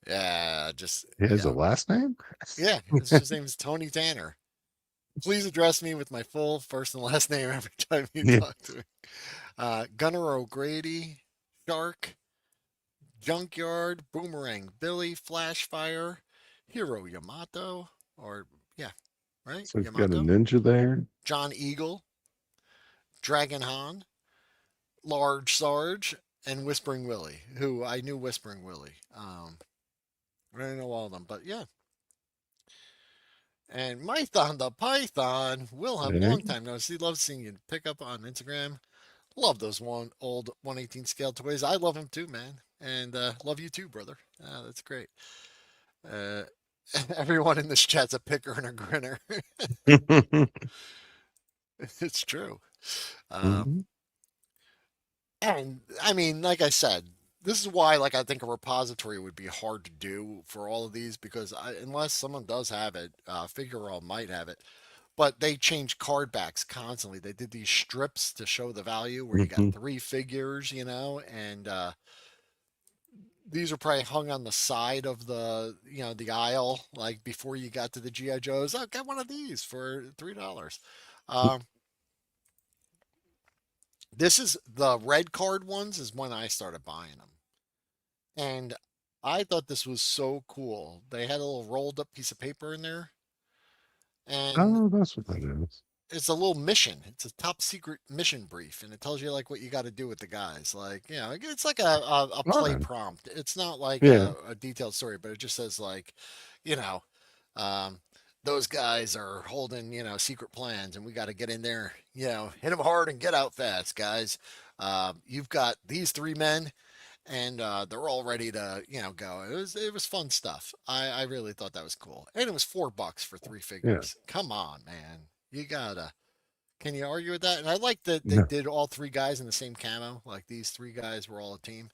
Speaker 1: yeah, just
Speaker 2: he has a last name?
Speaker 1: yeah. His name is Tony Tanner. Please address me with my full first and last name every time you
Speaker 2: Yeah.
Speaker 1: talk to me. Gunnar O'Grady, Shark, Junkyard, Boomerang Billy, Flashfire, Hero Yamato, or yeah, right?
Speaker 2: So he's got a
Speaker 1: Yamato,
Speaker 2: ninja there.
Speaker 1: John Eagle, Dragon Han, Large Sarge, and Whispering Willie, who I knew Whispering Willie. I don't know all of them, but yeah. And Mython the Python, Wilhelm,
Speaker 2: There.
Speaker 1: long time no see. Love seeing you pick up on Instagram. Love those old 118 scale toys. I love them too, man. And love you too, brother. That's great. Uh, everyone in this chat's a picker and a grinner. It's true. Uh,
Speaker 2: Mhm.
Speaker 1: and I mean, like I said, this is why, like, I think a repository would be hard to do for all of these because unless someone does have it, Figureall might have it. But they change card backs constantly. They did these strips to show the value where you got
Speaker 2: Mhm.
Speaker 1: three figures, and these are probably hung on the side of the aisle, like before you got to the GI Joes. Oh, got one of these for $3. Um, this is the red card ones is when I started buying them, and I thought this was so cool. They had a little rolled up piece of paper in there, and
Speaker 2: Oh, that's what that is.
Speaker 1: it's a little mission. It's a top secret mission brief, and it tells you like what you got to do with the guys. Like, it's like a
Speaker 2: All
Speaker 1: play
Speaker 2: right.
Speaker 1: prompt. It's not like
Speaker 2: Yeah.
Speaker 1: a detailed story, but it just says like, you know, um, those guys are holding secret plans, and we got to get in there. Hit them hard and get out fast, guys. You've got these three men, and they're all ready to go. It was fun stuff. I really thought that was cool, and it was $4 for three
Speaker 2: Yeah.
Speaker 1: figures. Come on, man. You gotta. Can you argue with that? And I like that they
Speaker 2: No.
Speaker 1: did all three guys in the same camo. Like these three guys were all a team.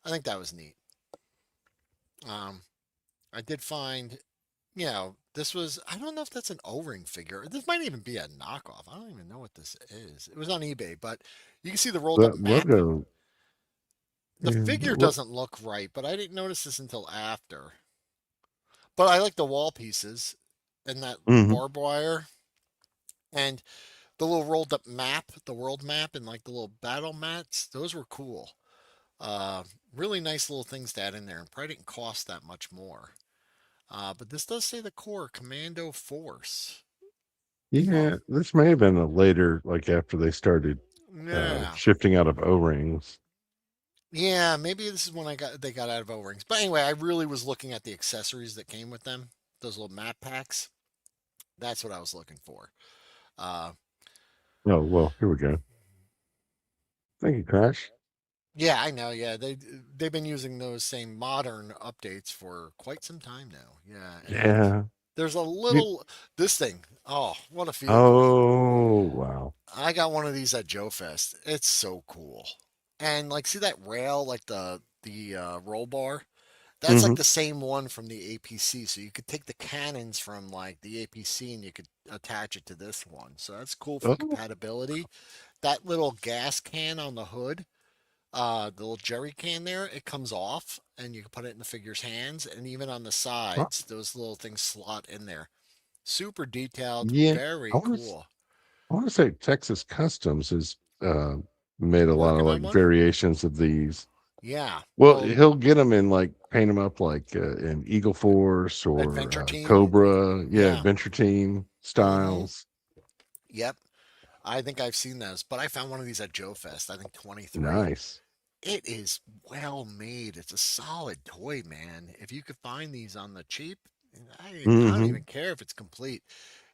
Speaker 1: I think that was neat. Um, I did find, this was. I don't know if that's an O-ring figure. This might even be a knockoff. I don't even know what this is. It was on eBay, but you can see the rolled up
Speaker 2: The
Speaker 1: map.
Speaker 2: logo.
Speaker 1: The
Speaker 2: Yeah.
Speaker 1: figure doesn't look right, but I didn't notice this until after. But I like the wall pieces and that
Speaker 2: Mhm.
Speaker 1: barbed wire and the little rolled up map, the world map, and like the little battle mats. Those were cool. Uh, really nice little things to add in there, and probably didn't cost that much more. But this does say the core Commando Force. Huh.
Speaker 2: Yeah. This may have been a later, like after they started
Speaker 1: Yeah.
Speaker 2: shifting out of O rings.
Speaker 1: Yeah, maybe this is when they got out of O-rings. But anyway, I really was looking at the accessories that came with them, those little map packs. That's what I was looking for. Uh,
Speaker 2: Oh well, here we go. Thank you, Crash.
Speaker 1: yeah, I know. Yeah, they've been using those same modern updates for quite some time now. Yeah, and
Speaker 2: Yeah.
Speaker 1: there's a
Speaker 2: You-
Speaker 1: little this thing. Oh, what a feel good one!
Speaker 2: oh wow.
Speaker 1: I got one of these at Joe Fest. It's so cool. And like, see that rail, like the roll bar? That's like
Speaker 2: Hmm.
Speaker 1: the same one from the APC. So you could take the cannons from like the APC and you could attach it to this one. So that's cool for
Speaker 2: Oh,
Speaker 1: compatibility. That little gas can on the hood, the little jerry can there, it comes off and you can put it in the figure's hands. And even on the
Speaker 2: huh.
Speaker 1: sides, those little things slot in there. Super detailed,
Speaker 2: Yeah. I
Speaker 1: very
Speaker 2: want to.
Speaker 1: cool.
Speaker 2: I want to say Texas Customs has made a lot of
Speaker 1: Working
Speaker 2: like
Speaker 1: on one?
Speaker 2: variations of these.
Speaker 1: Yeah.
Speaker 2: Well,
Speaker 1: Well,
Speaker 2: he'll get them in like paint them up like in Eagle Force or
Speaker 1: Adventure Team?
Speaker 2: Cobra, yeah,
Speaker 1: Yeah.
Speaker 2: Adventure Team
Speaker 1: Mm-hmm.
Speaker 2: styles.
Speaker 1: Yep. I think I've seen those, but I found one of these at Joe Fest, I think 23.
Speaker 2: Nice.
Speaker 1: It is well made. It's a solid toy, man. If you could find these on the cheap, I don't
Speaker 2: Mm-hmm.
Speaker 1: even care if it's complete.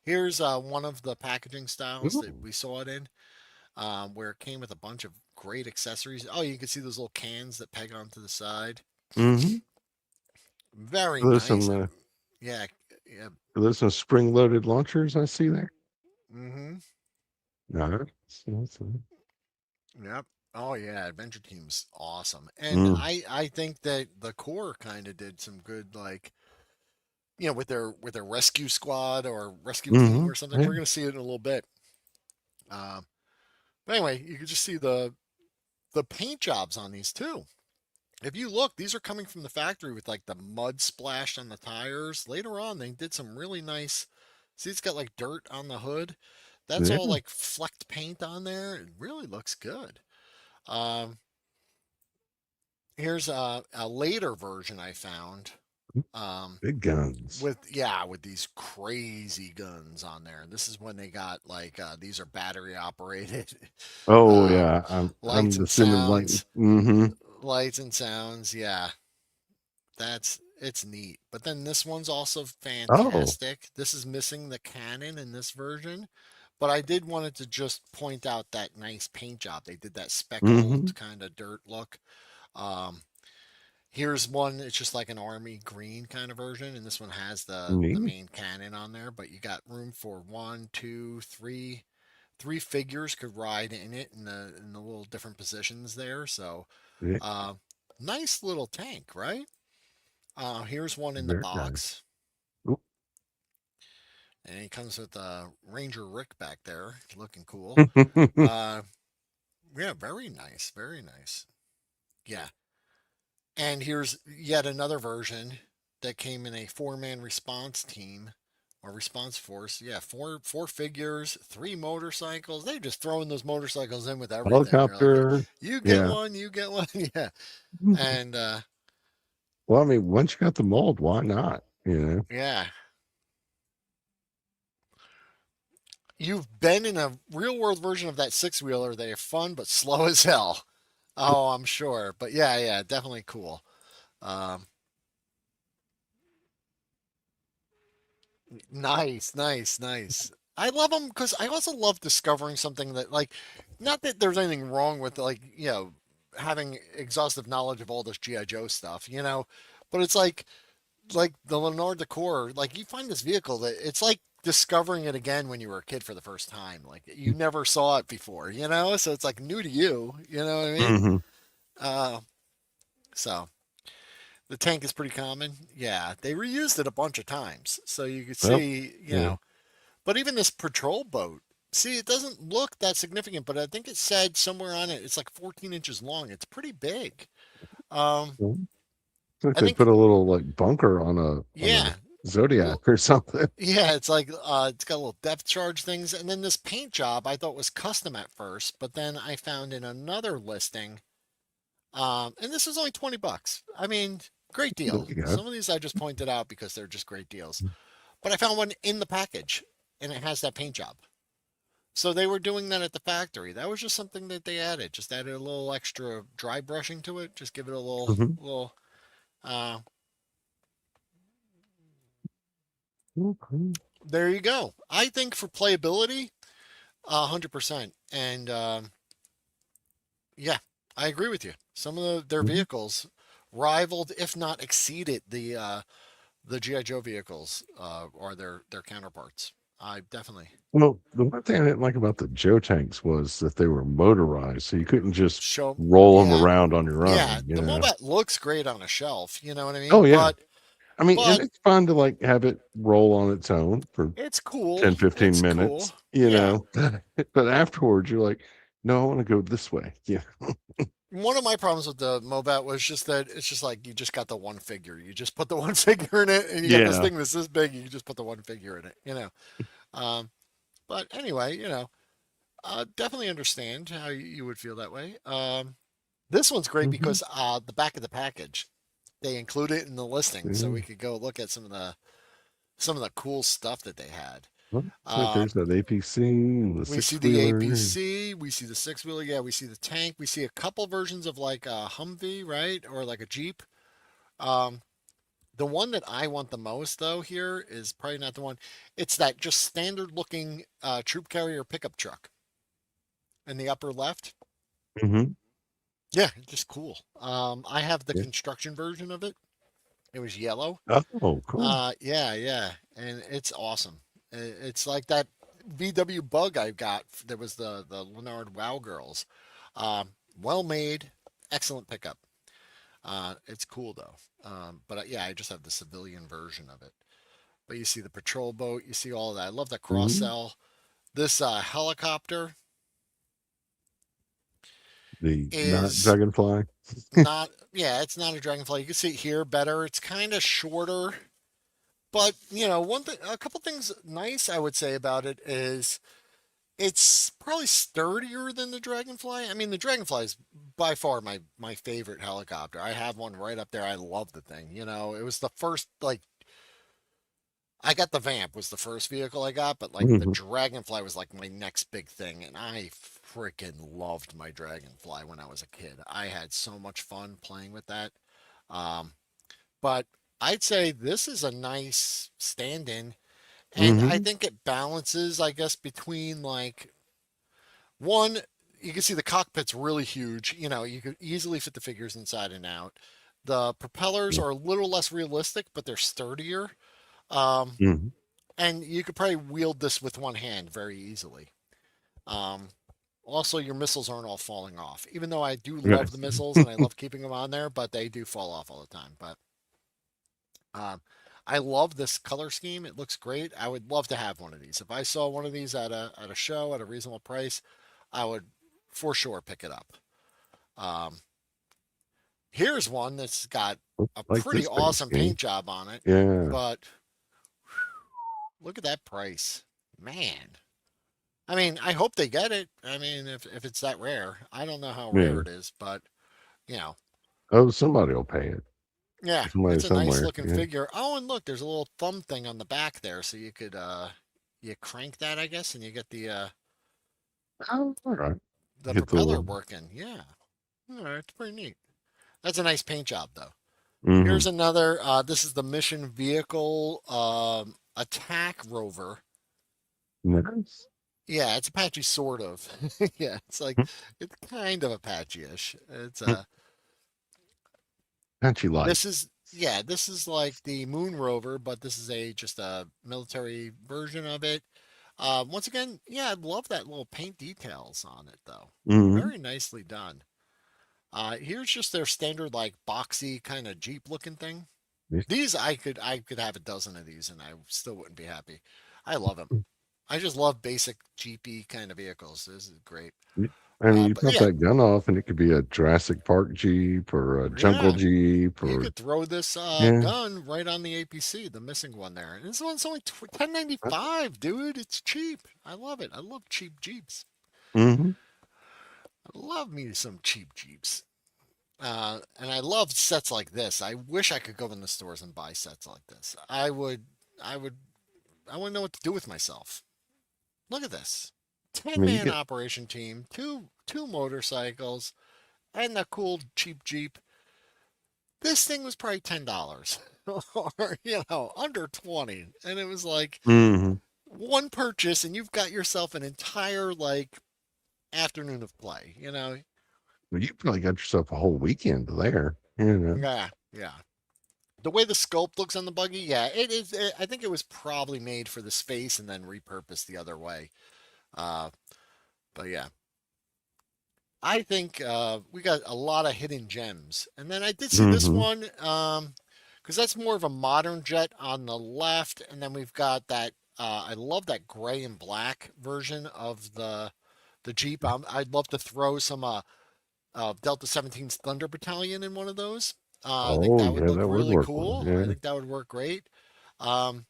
Speaker 1: Here's one of the packaging styles that
Speaker 2: Ooh.
Speaker 1: we saw it in, where it came with a bunch of great accessories. Oh, you can see those little cans that peg onto the side.
Speaker 2: Mm-hmm.
Speaker 1: Very
Speaker 2: There's
Speaker 1: nice.
Speaker 2: some
Speaker 1: Yeah, yeah.
Speaker 2: there's some spring-loaded launchers I see there.
Speaker 1: Mm-hmm.
Speaker 2: No.
Speaker 1: Yep. Oh yeah, Adventure Team's awesome. And
Speaker 2: Mm.
Speaker 1: I think that the core kind of did some good, like, with their rescue squad or rescue team
Speaker 2: Mm-hmm.
Speaker 1: or something.
Speaker 2: Yeah.
Speaker 1: We're gonna see it in a little bit. Um, but anyway, you can just see the paint jobs on these too. If you look, these are coming from the factory with like the mud splashed on the tires. Later on, they did some really nice. See, it's got like dirt on the hood. That's all
Speaker 2: Yeah.
Speaker 1: like flecked paint on there. It really looks good. Um, Here's a later version I found. Um,
Speaker 2: Big guns.
Speaker 1: with these crazy guns on there. This is when they got like these are battery operated,
Speaker 2: Oh
Speaker 1: um,
Speaker 2: yeah,
Speaker 1: lights
Speaker 2: I'm
Speaker 1: and
Speaker 2: assuming like
Speaker 1: sounds,
Speaker 2: mm-hmm.
Speaker 1: lights and sounds. Yeah, it's neat. But then this one's also
Speaker 2: Oh.
Speaker 1: fantastic. This is missing the cannon in this version, but I did wanted to just point out that nice paint job. They did that
Speaker 2: Mm-hmm.
Speaker 1: speckled kind of dirt look. Um, Here's one. It's just like an army green kind of version, and this one has the
Speaker 2: Neat.
Speaker 1: main cannon on there. But you got room for one, two, three figures could ride in it in the little different positions there. So,
Speaker 2: Yeah.
Speaker 1: uh, nice little tank, right? Here's one in the
Speaker 2: Very nice.
Speaker 1: box, and he comes with Ranger Rick back there, looking cool. Uh, yeah, very nice, very nice. Yeah, and here's yet another version that came in a four-man response team or response force. Yeah, four figures, three motorcycles. They're just throwing those motorcycles in with everything. They're like,
Speaker 2: Helicopter.
Speaker 1: you get
Speaker 2: Yeah.
Speaker 1: one, you get one. Yeah. And
Speaker 2: Well, I mean, once you got the mold, why not? You know.
Speaker 1: yeah, you've been in a real world version of that six wheeler. They are fun but slow as hell. Oh, I'm sure. But yeah, yeah, definitely cool. Um, Nice, nice, nice. I love them because I also love discovering something that, like, not that there's anything wrong with, like, having exhaustive knowledge of all this GI Joe stuff, but it's like the Lanard decor. Like, you find this vehicle that it's like discovering it again when you were a kid for the first time. Like, you never saw it before, so it's like new to you. You know what I mean?
Speaker 2: Hmm.
Speaker 1: Uh, so the tank is pretty common. Yeah, they reused it a bunch of times, so you could
Speaker 2: Well,
Speaker 1: see,
Speaker 2: yeah.
Speaker 1: But even this patrol boat, see, it doesn't look that significant, but I think it said somewhere on it it's like 14 inches long. It's pretty big. Um,
Speaker 2: Well, it's like
Speaker 1: I
Speaker 2: they
Speaker 1: think,
Speaker 2: put a little like bunker on a
Speaker 1: yeah,
Speaker 2: Zodiac
Speaker 1: well,
Speaker 2: or something.
Speaker 1: yeah, it's like it's got little depth charge things, and then this paint job I thought was custom at first, but then I found in another listing, and this is only 20 bucks. I mean, great
Speaker 2: There
Speaker 1: deal.
Speaker 2: you go.
Speaker 1: Some of these I just pointed out because they're just great deals. But I found one in the package, and it has that paint job. So they were doing that at the factory. That was just something that they added. Just added a little extra dry brushing to it. Just give it a
Speaker 2: Hmm.
Speaker 1: little. Uh,
Speaker 2: Okay.
Speaker 1: there you go. I think for playability, 100%. And yeah, I agree with you. Some of their
Speaker 2: Mhm.
Speaker 1: vehicles rivaled, if not exceeded, the GI Joe vehicles or their counterparts. I definitely.
Speaker 2: Well, the one thing I didn't like about the Joe tanks was that they were motorized, so you couldn't just
Speaker 1: Show,
Speaker 2: roll them
Speaker 1: yeah,
Speaker 2: around on your
Speaker 1: yeah.
Speaker 2: own.
Speaker 1: The Mobat looks great on a shelf. You know what I
Speaker 2: Oh
Speaker 1: mean?
Speaker 2: yeah. I mean, and
Speaker 1: But
Speaker 2: it's fun to like have it roll on its own for
Speaker 1: it's cool.
Speaker 2: 10, 15
Speaker 1: It's cool.
Speaker 2: minutes,
Speaker 1: Yeah.
Speaker 2: but afterwards you're like, no, I want to go this way. Yeah.
Speaker 1: One of my problems with the Mobat was just that it's just like you just got the one figure. You just put the one figure in it, and you got this
Speaker 2: Yeah.
Speaker 1: thing that's this big. You just put the one figure in it. Um, but anyway, definitely understand how you would feel that way. This one's great
Speaker 2: Hmm.
Speaker 1: because the back of the package, they include it in the listing, so we
Speaker 2: Yeah.
Speaker 1: could go look at some of the cool stuff that they had.
Speaker 2: Well, looks like there's
Speaker 1: Um,
Speaker 2: that APC and the
Speaker 1: we see
Speaker 2: six
Speaker 1: the
Speaker 2: wheeler.
Speaker 1: APC, we see the six wheeler, yeah, we see the tank, we see a couple versions of like a Humvee, right, or like a Jeep. Um, the one that I want the most though here is probably not the one. It's that just standard looking troop carrier pickup truck in the upper left.
Speaker 2: Hmm.
Speaker 1: Yeah, just cool. I have the
Speaker 2: Yeah.
Speaker 1: construction version of it. It was yellow.
Speaker 2: Oh, cool.
Speaker 1: Yeah, yeah, and it's awesome. It's like that VW Bug I got. There was the Lanard Wow Girls. Well made, excellent pickup. It's cool though. But yeah, I just have the civilian version of it. But you see the patrol boat, you see all of that. I love the cross
Speaker 2: Hmm.
Speaker 1: sell. This helicopter
Speaker 2: The not
Speaker 1: is
Speaker 2: dragonfly.
Speaker 1: not. Yeah, it's not a dragonfly. You can see it here better. It's kind of shorter. But one thing, a couple things nice I would say about it is it's probably sturdier than the Dragonfly. I mean, the Dragonfly is by far my favorite helicopter. I have one right up there. I love the thing. It was the first like I got the Vamp was the first vehicle I got, but like the
Speaker 2: Hmm.
Speaker 1: Dragonfly was like my next big thing, and I freaking loved my Dragonfly when I was a kid. I had so much fun playing with that. Um, but I'd say this is a nice stand-in. And I
Speaker 2: Hmm.
Speaker 1: think it balances, I guess, between like one, you can see the cockpit's really huge. You could easily fit the figures inside and out. The propellers are a little less realistic, but they're sturdier. Um,
Speaker 2: Hmm.
Speaker 1: and you could probably wield this with one hand very easily. Um, Also, your missiles aren't all falling off, even though I do love the
Speaker 2: Yes.
Speaker 1: missiles and I love keeping them on there, but they do fall off all the time. But Um, I love this color scheme. It looks great. I would love to have one of these. If I saw one of these at a show at a reasonable price, I would for sure pick it up. Um, Here's one that's got a
Speaker 2: Like
Speaker 1: pretty
Speaker 2: this base
Speaker 1: awesome paint
Speaker 2: game.
Speaker 1: job on it,
Speaker 2: Yeah.
Speaker 1: but look at that price, man. I mean, I hope they get it. I mean, if it's that rare, I don't know how rare
Speaker 2: Yeah.
Speaker 1: it is, but you know,
Speaker 2: Oh, somebody will pay it.
Speaker 1: yeah,
Speaker 2: Somebody
Speaker 1: it's a nice
Speaker 2: somewhere.
Speaker 1: looking
Speaker 2: Yeah.
Speaker 1: figure. Oh, and look, there's a little thumb thing on the back there, so you could you crank that, I guess, and you get
Speaker 2: Oh, all right.
Speaker 1: the
Speaker 2: Get the
Speaker 1: propeller
Speaker 2: little.
Speaker 1: working. Yeah, all right, it's pretty neat. That's a nice paint job, though.
Speaker 2: Hmm.
Speaker 1: Here's another. This is the mission vehicle attack rover.
Speaker 2: Nice.
Speaker 1: Yeah, it's Apache sort of. Yeah, it's kind of Apache-ish. It's
Speaker 2: Punchy light.
Speaker 1: this is yeah, this is like the moon rover, but this is a just a military version of it. Once again, yeah, I love that little paint details on it though.
Speaker 2: Hmm.
Speaker 1: Very nicely done. Here's just their standard like boxy kind of Jeep looking thing. These I could have a dozen of these and I still wouldn't be happy. I love them. I just love basic Jeepy kind of vehicles. This is great.
Speaker 2: I mean, you
Speaker 1: But
Speaker 2: pop
Speaker 1: yeah,
Speaker 2: that gun off, and it could be a Jurassic Park Jeep or a Jungle
Speaker 1: yeah,
Speaker 2: Jeep
Speaker 1: you
Speaker 2: or
Speaker 1: could throw this
Speaker 2: yeah.
Speaker 1: gun right on the APC, the missing one there. And this one's only 1095, dude. It's cheap. I love it. I love cheap Jeeps.
Speaker 2: Hmm.
Speaker 1: I love me some cheap Jeeps. And I love sets like this. I wish I could go in the stores and buy sets like this. I would, I wouldn't know what to do with myself. Look at this.
Speaker 2: I
Speaker 1: 10
Speaker 2: mean, you
Speaker 1: man
Speaker 2: get.
Speaker 1: operation team, two motorcycles, and a cool cheap Jeep. This thing was probably $10 or, under 20. And it was like
Speaker 2: Hmm.
Speaker 1: one purchase and you've got yourself an entire like afternoon of play.
Speaker 2: Well, you probably got yourself a whole weekend there.
Speaker 1: Yeah, yeah. The way the sculpt looks on the buggy, yeah, it is. I think it was probably made for the space and then repurposed the other way. Uh, but yeah, I think we got a lot of hidden gems. And then I did see this
Speaker 2: Hmm.
Speaker 1: one because that's more of a modern jet on the left, and then we've got that. I love that gray and black version of the Jeep. I'd love to throw some Delta 17's Thunder Battalion in one of those. I think
Speaker 2: Oh
Speaker 1: that would
Speaker 2: yeah,
Speaker 1: look
Speaker 2: that would
Speaker 1: really
Speaker 2: work well.
Speaker 1: cool. I
Speaker 2: Yeah.
Speaker 1: think that would work great. Um,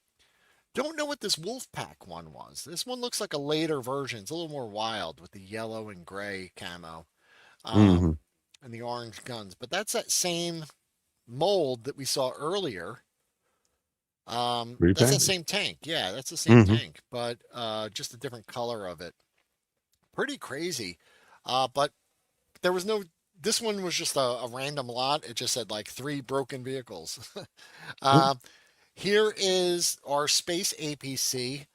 Speaker 1: don't know what this Wolfpack one was. This one looks like a later version. It's a little more wild with the yellow and gray camo
Speaker 2: Hmm.
Speaker 1: and the orange guns. But that's that same mold that we saw earlier. That's that
Speaker 2: Repackaged.
Speaker 1: same tank. Yeah, that's the same
Speaker 2: Hmm.
Speaker 1: tank, but just a different color of it. Pretty crazy. But there was no. This one was just a random lot. It just said like three broken vehicles. um, Here is our Space APC,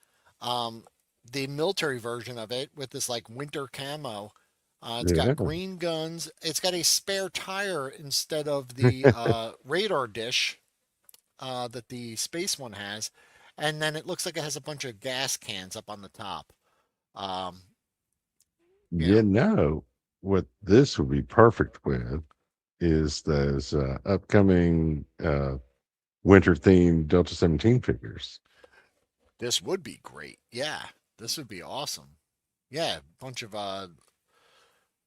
Speaker 1: um, the military version of it with this like winter camo. It's got
Speaker 2: Yeah.
Speaker 1: green guns. It's got a spare tire instead of the radar dish that the space one has, and then it looks like it has a bunch of gas cans up on the top. Um, you
Speaker 2: You
Speaker 1: know,
Speaker 2: know what this would be perfect with is those upcoming winter themed Delta 17 figures.
Speaker 1: this would be great. Yeah, this would be awesome. Yeah, bunch of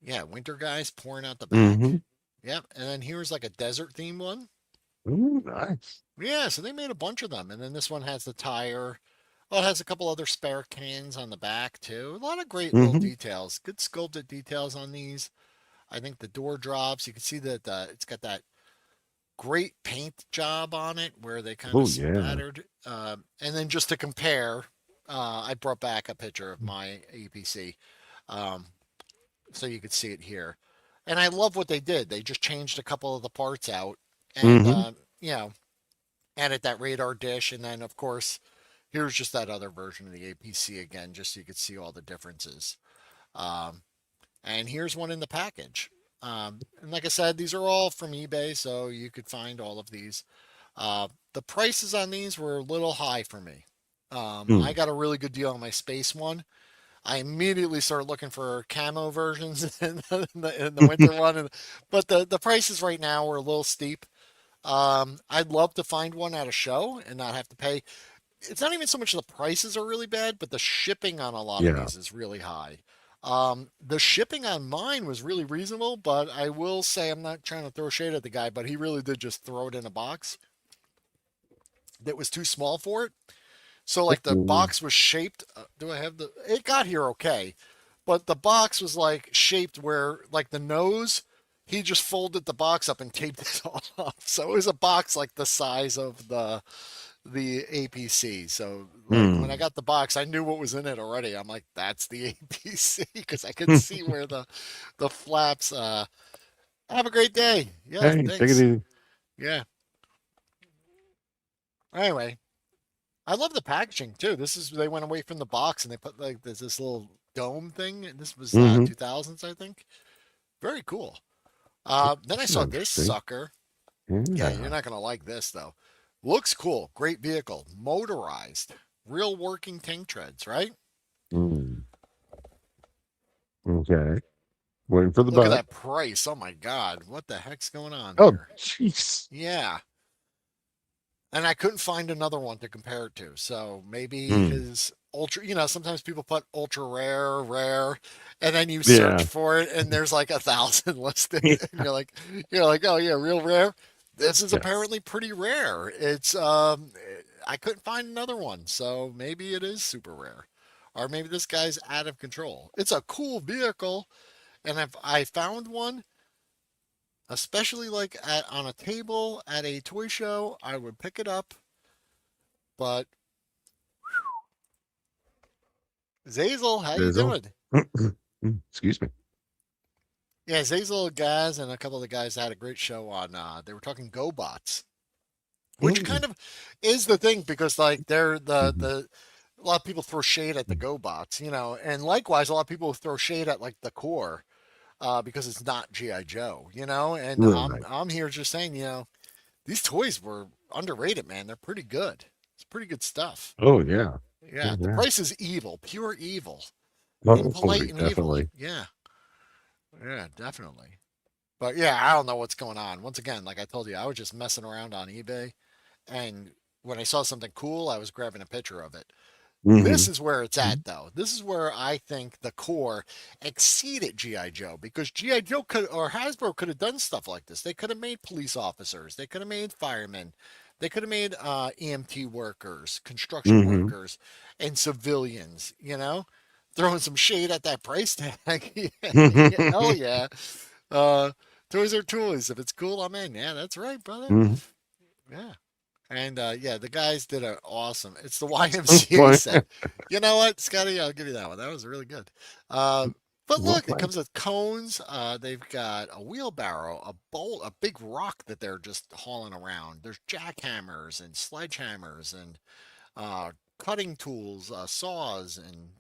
Speaker 1: yeah, winter guys pouring out the back.
Speaker 2: Hmm.
Speaker 1: Yep, and then here's like a desert theme one.
Speaker 2: Ooh, nice.
Speaker 1: Yeah, so they made a bunch of them, and then this one has the tire. Oh, it has a couple other spare cans on the back too. A lot of great little
Speaker 2: Hmm.
Speaker 1: details. Good sculpted details on these. I think the door drops. You can see that it's got that great paint job on it where they kind of
Speaker 2: Oh yeah.
Speaker 1: splattered. And then just to compare, I brought back a picture of my APC. Um, so you could see it here. And I love what they did. They just changed a couple of the parts out and,
Speaker 2: Hmm.
Speaker 1: you know, added that radar dish. And then, of course, here's just that other version of the APC again, just so you could see all the differences. Um, and here's one in the package. And like I said, these are all from eBay, so you could find all of these. The prices on these were a little high for me. I got a really good deal on my space one. I immediately started looking for camo versions in the winter one, but the prices right now are a little steep. I'd love to find one at a show and not have to pay. It's not even so much the prices are really bad, but the shipping on a lot of
Speaker 2: Yeah.
Speaker 1: these is really high. The shipping on mine was really reasonable, but I will say I'm not trying to throw shade at the guy, but he really did just throw it in a box that was too small for it. So like the
Speaker 2: Ooh.
Speaker 1: box was shaped. Do I have the? It got here okay, but the box was like shaped where like the nose. He just folded the box up and taped it all off. So it was a box like the size of the APC. So like when I
Speaker 2: Mm.
Speaker 1: got the box, I knew what was in it already. I'm like, that's the APC because I could see where the flaps. Have a great day. Yeah,
Speaker 2: Hey, take it
Speaker 1: thanks.
Speaker 2: easy.
Speaker 1: Yeah. Anyway, I love the packaging too. This is they went away from the box and they put like there's this little dome thing. And this was
Speaker 2: Hmm.
Speaker 1: 2000s, I think. Very cool. Then I
Speaker 2: This is
Speaker 1: saw this
Speaker 2: interesting.
Speaker 1: sucker. Yeah, you're
Speaker 2: Yeah.
Speaker 1: not gonna like this though. Looks cool. Great vehicle. Motorized. Real working tank treads, right?
Speaker 2: Mm. Okay. Waiting for the
Speaker 1: Look at
Speaker 2: butt.
Speaker 1: that price. Oh my God. What the heck's going on
Speaker 2: Oh,
Speaker 1: here?
Speaker 2: jeez.
Speaker 1: Yeah. And I couldn't find another one to compare it to. So maybe
Speaker 2: Mm.
Speaker 1: his ultra, sometimes people put ultra rare, rare, and then you search
Speaker 2: Yeah.
Speaker 1: for it and there's like 1,000 listed. And you're like, oh yeah, real rare. This is
Speaker 2: Yes.
Speaker 1: apparently pretty rare. I couldn't find another one. So maybe it is super rare. Or maybe this guy's out of control. It's a cool vehicle. And if I found one, especially like on a table at a toy show, I would pick it up. But Zazel, how you
Speaker 2: Dizzle.
Speaker 1: doing?
Speaker 2: Excuse me.
Speaker 1: Yeah, Zazel guys and a couple of the guys had a great show on. They were talking GoBots, which
Speaker 2: Mm.
Speaker 1: kind of is the thing because like they're
Speaker 2: Mhm.
Speaker 1: the a lot of people throw shade at the GoBots, and likewise a lot of people throw shade at like the core because it's not GI Joe, and I'm
Speaker 2: Right.
Speaker 1: I'm here just saying, these toys were underrated, man. They're pretty good. It's pretty good stuff.
Speaker 2: Oh yeah.
Speaker 1: Yeah,
Speaker 2: Oh
Speaker 1: the
Speaker 2: yeah.
Speaker 1: price is evil, pure evil,
Speaker 2: Oh,
Speaker 1: impolite and evil.
Speaker 2: definitely.
Speaker 1: Yeah, yeah, definitely. But yeah, I don't know what's going on. Once again, like I told you, I was just messing around on eBay, and when I saw something cool, I was grabbing a picture of it. This
Speaker 2: Hmm.
Speaker 1: is where it's at, though. This is where I think the core exceeded GI Joe because GI Joe could or Hasbro could have done stuff like this. They could have made police officers. They could have made firemen. They could have made EMT workers, construction
Speaker 2: Hmm.
Speaker 1: workers, and civilians. Throwing some shade at that price tag. Yeah, yeah, hell
Speaker 2: Hmm.
Speaker 1: yeah. Uh, Toys are toys. If it's cool, I'm in. Yeah, that's right, brother. Yeah. And yeah, the guys did an awesome. It's the YMCA
Speaker 2: Boy,
Speaker 1: set. You know what, Scotty? I'll give you that one. That was really good. Uh, but
Speaker 2: well
Speaker 1: look, it
Speaker 2: played.
Speaker 1: comes with cones. They've got a wheelbarrow, a bolt, a big rock that they're just hauling around. There's jackhammers and sledgehammers and cutting tools, saws, and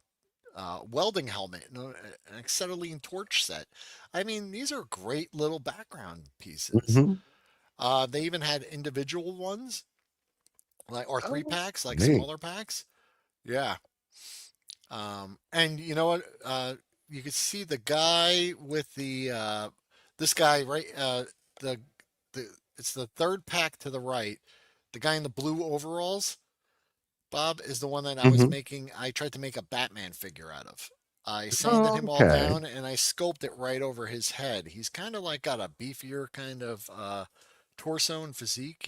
Speaker 1: welding helmet, and an acetylene torch set. I mean, these are great little background pieces.
Speaker 2: Hmm.
Speaker 1: They even had individual ones like or three
Speaker 2: Oh,
Speaker 1: packs, like
Speaker 2: neat.
Speaker 1: smaller packs. Yeah. And you know what? You could see the guy with the this guy right. The the it's the third pack to the right. The guy in the blue overalls, Bob, is the one that I was
Speaker 2: Hmm.
Speaker 1: making. I tried to make a Batman figure out of. I sanded him all
Speaker 2: Okay.
Speaker 1: down and I sculpted it right over his head. He's kind of like got a beefier kind of torso and physique.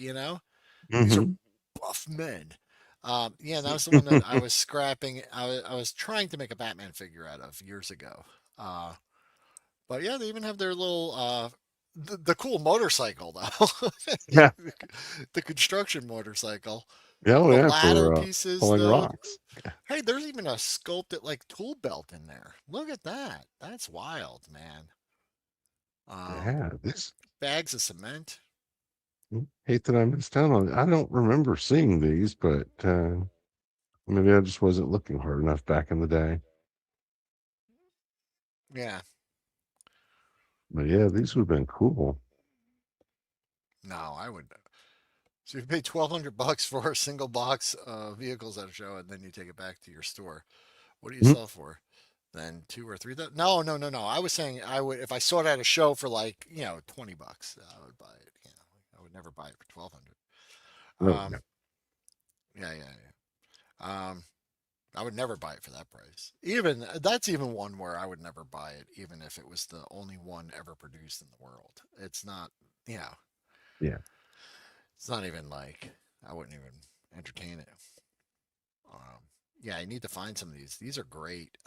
Speaker 1: These are
Speaker 2: Hmm.
Speaker 1: buff men. Yeah, that was the one that I was scrapping. I was trying to make a Batman figure out of years ago. Uh, but yeah, they even have their little the cool motorcycle though,
Speaker 2: Yeah.
Speaker 1: the construction motorcycle.
Speaker 2: Yeah, oh
Speaker 1: The
Speaker 2: yeah,
Speaker 1: ladder
Speaker 2: for
Speaker 1: pieces
Speaker 2: pulling
Speaker 1: though.
Speaker 2: rocks.
Speaker 1: Hey, there's even a sculpted like tool belt in there. Look at that. That's wild, man. Um,
Speaker 2: Yeah, this
Speaker 1: Bags of cement.
Speaker 2: hate that I missed out on it. I don't remember seeing these, but maybe I just wasn't looking hard enough back in the day.
Speaker 1: Yeah.
Speaker 2: But yeah, these would have been cool.
Speaker 1: No, I would. So you pay $1,200 for a single box of vehicles at a show, and then you take it back to your store. What do you
Speaker 2: Mm.
Speaker 1: sell for? Then two or three. No, no, no, no. I was saying I would if I saw it at a show for like $20. I would buy it. I would never buy it for 1,200.
Speaker 2: Oh yeah.
Speaker 1: Yeah, yeah, yeah. I would never buy it for that price. Even that's even one where I would never buy it, even if it was the only one ever produced in the world. It's not. You know,
Speaker 2: Yeah.
Speaker 1: it's not even like I wouldn't even entertain it. Um, yeah, I need to find some of these. These are great.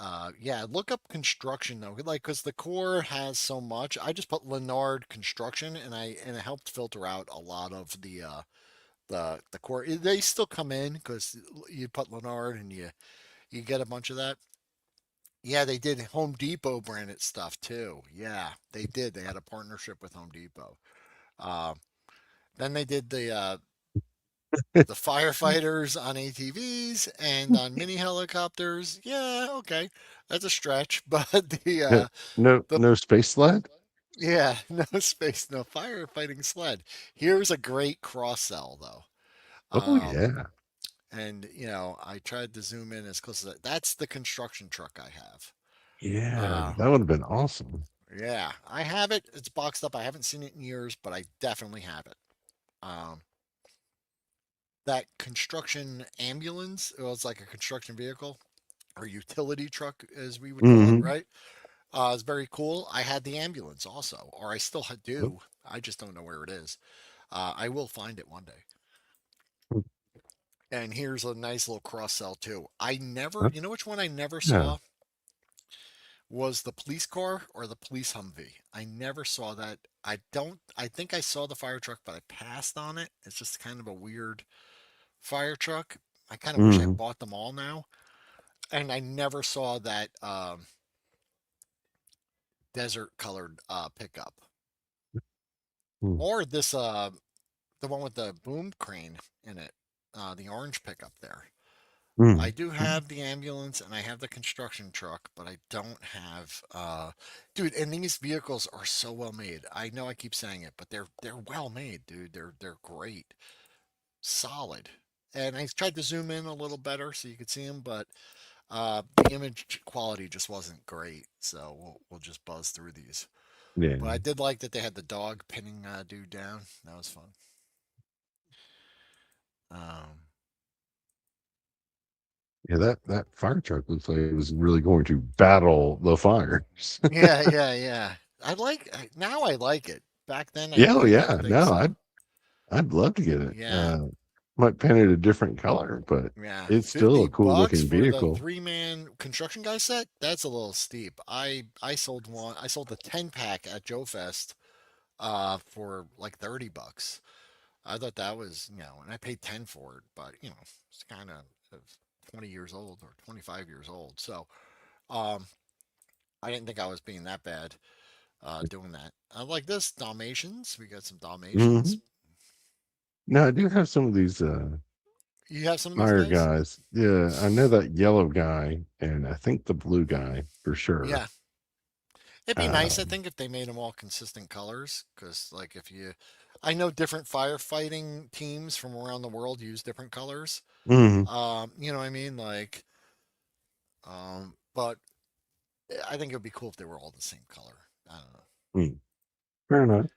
Speaker 1: Yeah, look up construction though, like because the core has so much. I just put Lanard construction, and it helped filter out a lot of the core. They still come in because you put Lanard and you get a bunch of that. Yeah, they did Home Depot branded stuff too. Yeah, they did. They had a partnership with Home Depot. Uh, then they did the firefighters on ATVs and on mini helicopters. Yeah, okay, that's a stretch, but
Speaker 2: No, no,
Speaker 1: the
Speaker 2: no space sled.
Speaker 1: yeah, no space, no firefighting sled. Here's a great cross sell though.
Speaker 2: Oh
Speaker 1: Um,
Speaker 2: yeah.
Speaker 1: and I tried to zoom in as close as that's the construction truck I have.
Speaker 2: Yeah,
Speaker 1: Uh,
Speaker 2: that would have been awesome.
Speaker 1: yeah, I have it. It's boxed up. I haven't seen it in years, but I definitely have it. Um, that construction ambulance, well, it's like a construction vehicle or utility truck, as we would call it,
Speaker 2: Hmm.
Speaker 1: right? It's very cool. I had the ambulance also, or I still do. I just don't know where it is. I will find it one day. And here's a nice little cross sell too. I never, you know which one I never
Speaker 2: Yeah.
Speaker 1: saw was the police car or the police Humvee. I never saw that. I don't. I think I saw the fire truck, but I passed on it. It's just kind of a weird fire truck. I kind of wish I
Speaker 2: Hmm.
Speaker 1: bought them all now. And I never saw that desert colored pickup or this the one with the boom crane in it, the orange pickup there. I
Speaker 2: Hmm.
Speaker 1: do have the ambulance and I have the construction truck, but I don't have dude, and these vehicles are so well made. I know I keep saying it, but they're well made, dude. They're great. solid. And I tried to zoom in a little better so you could see them, but the image quality just wasn't great. So we'll just buzz through these.
Speaker 2: Yeah.
Speaker 1: But I did like that they had the dog pinning dude down. That was fun. Um,
Speaker 2: Yeah, that fire truck looks like it was really going to battle the fires.
Speaker 1: yeah. Now I like it. Back then
Speaker 2: Yeah, oh
Speaker 1: I didn't
Speaker 2: yeah.
Speaker 1: think
Speaker 2: No,
Speaker 1: so.
Speaker 2: I'd love to get it.
Speaker 1: Yeah,
Speaker 2: Might paint it a different color, but
Speaker 1: yeah.
Speaker 2: it's still
Speaker 1: 50
Speaker 2: a cool
Speaker 1: bucks
Speaker 2: looking
Speaker 1: for the
Speaker 2: vehicle.
Speaker 1: three-man construction guy set? That's a little steep. I sold one. I sold the 10 pack at Joe Fest for like 30 bucks. I thought that was, and I paid 10 for it, but it's kind of 20 years old or 25 years old. So, um I didn't think I was being that bad doing that. Like this Dalmatians. We got some Dalmatians.
Speaker 2: Hmm. Now I do have some of these
Speaker 1: You have some of these
Speaker 2: fire
Speaker 1: guys?
Speaker 2: guys. Yeah, I know that yellow guy and I think the blue guy for sure.
Speaker 1: Yeah. It'd be nice, I
Speaker 2: Um,
Speaker 1: think, if they made them all consistent colors. Because, like, I know different firefighting teams from around the world use different colors.
Speaker 2: mhm,
Speaker 1: You know what I mean? Like, but I think it would be cool if they were all the same color. I don't know.
Speaker 2: mm, fair enough.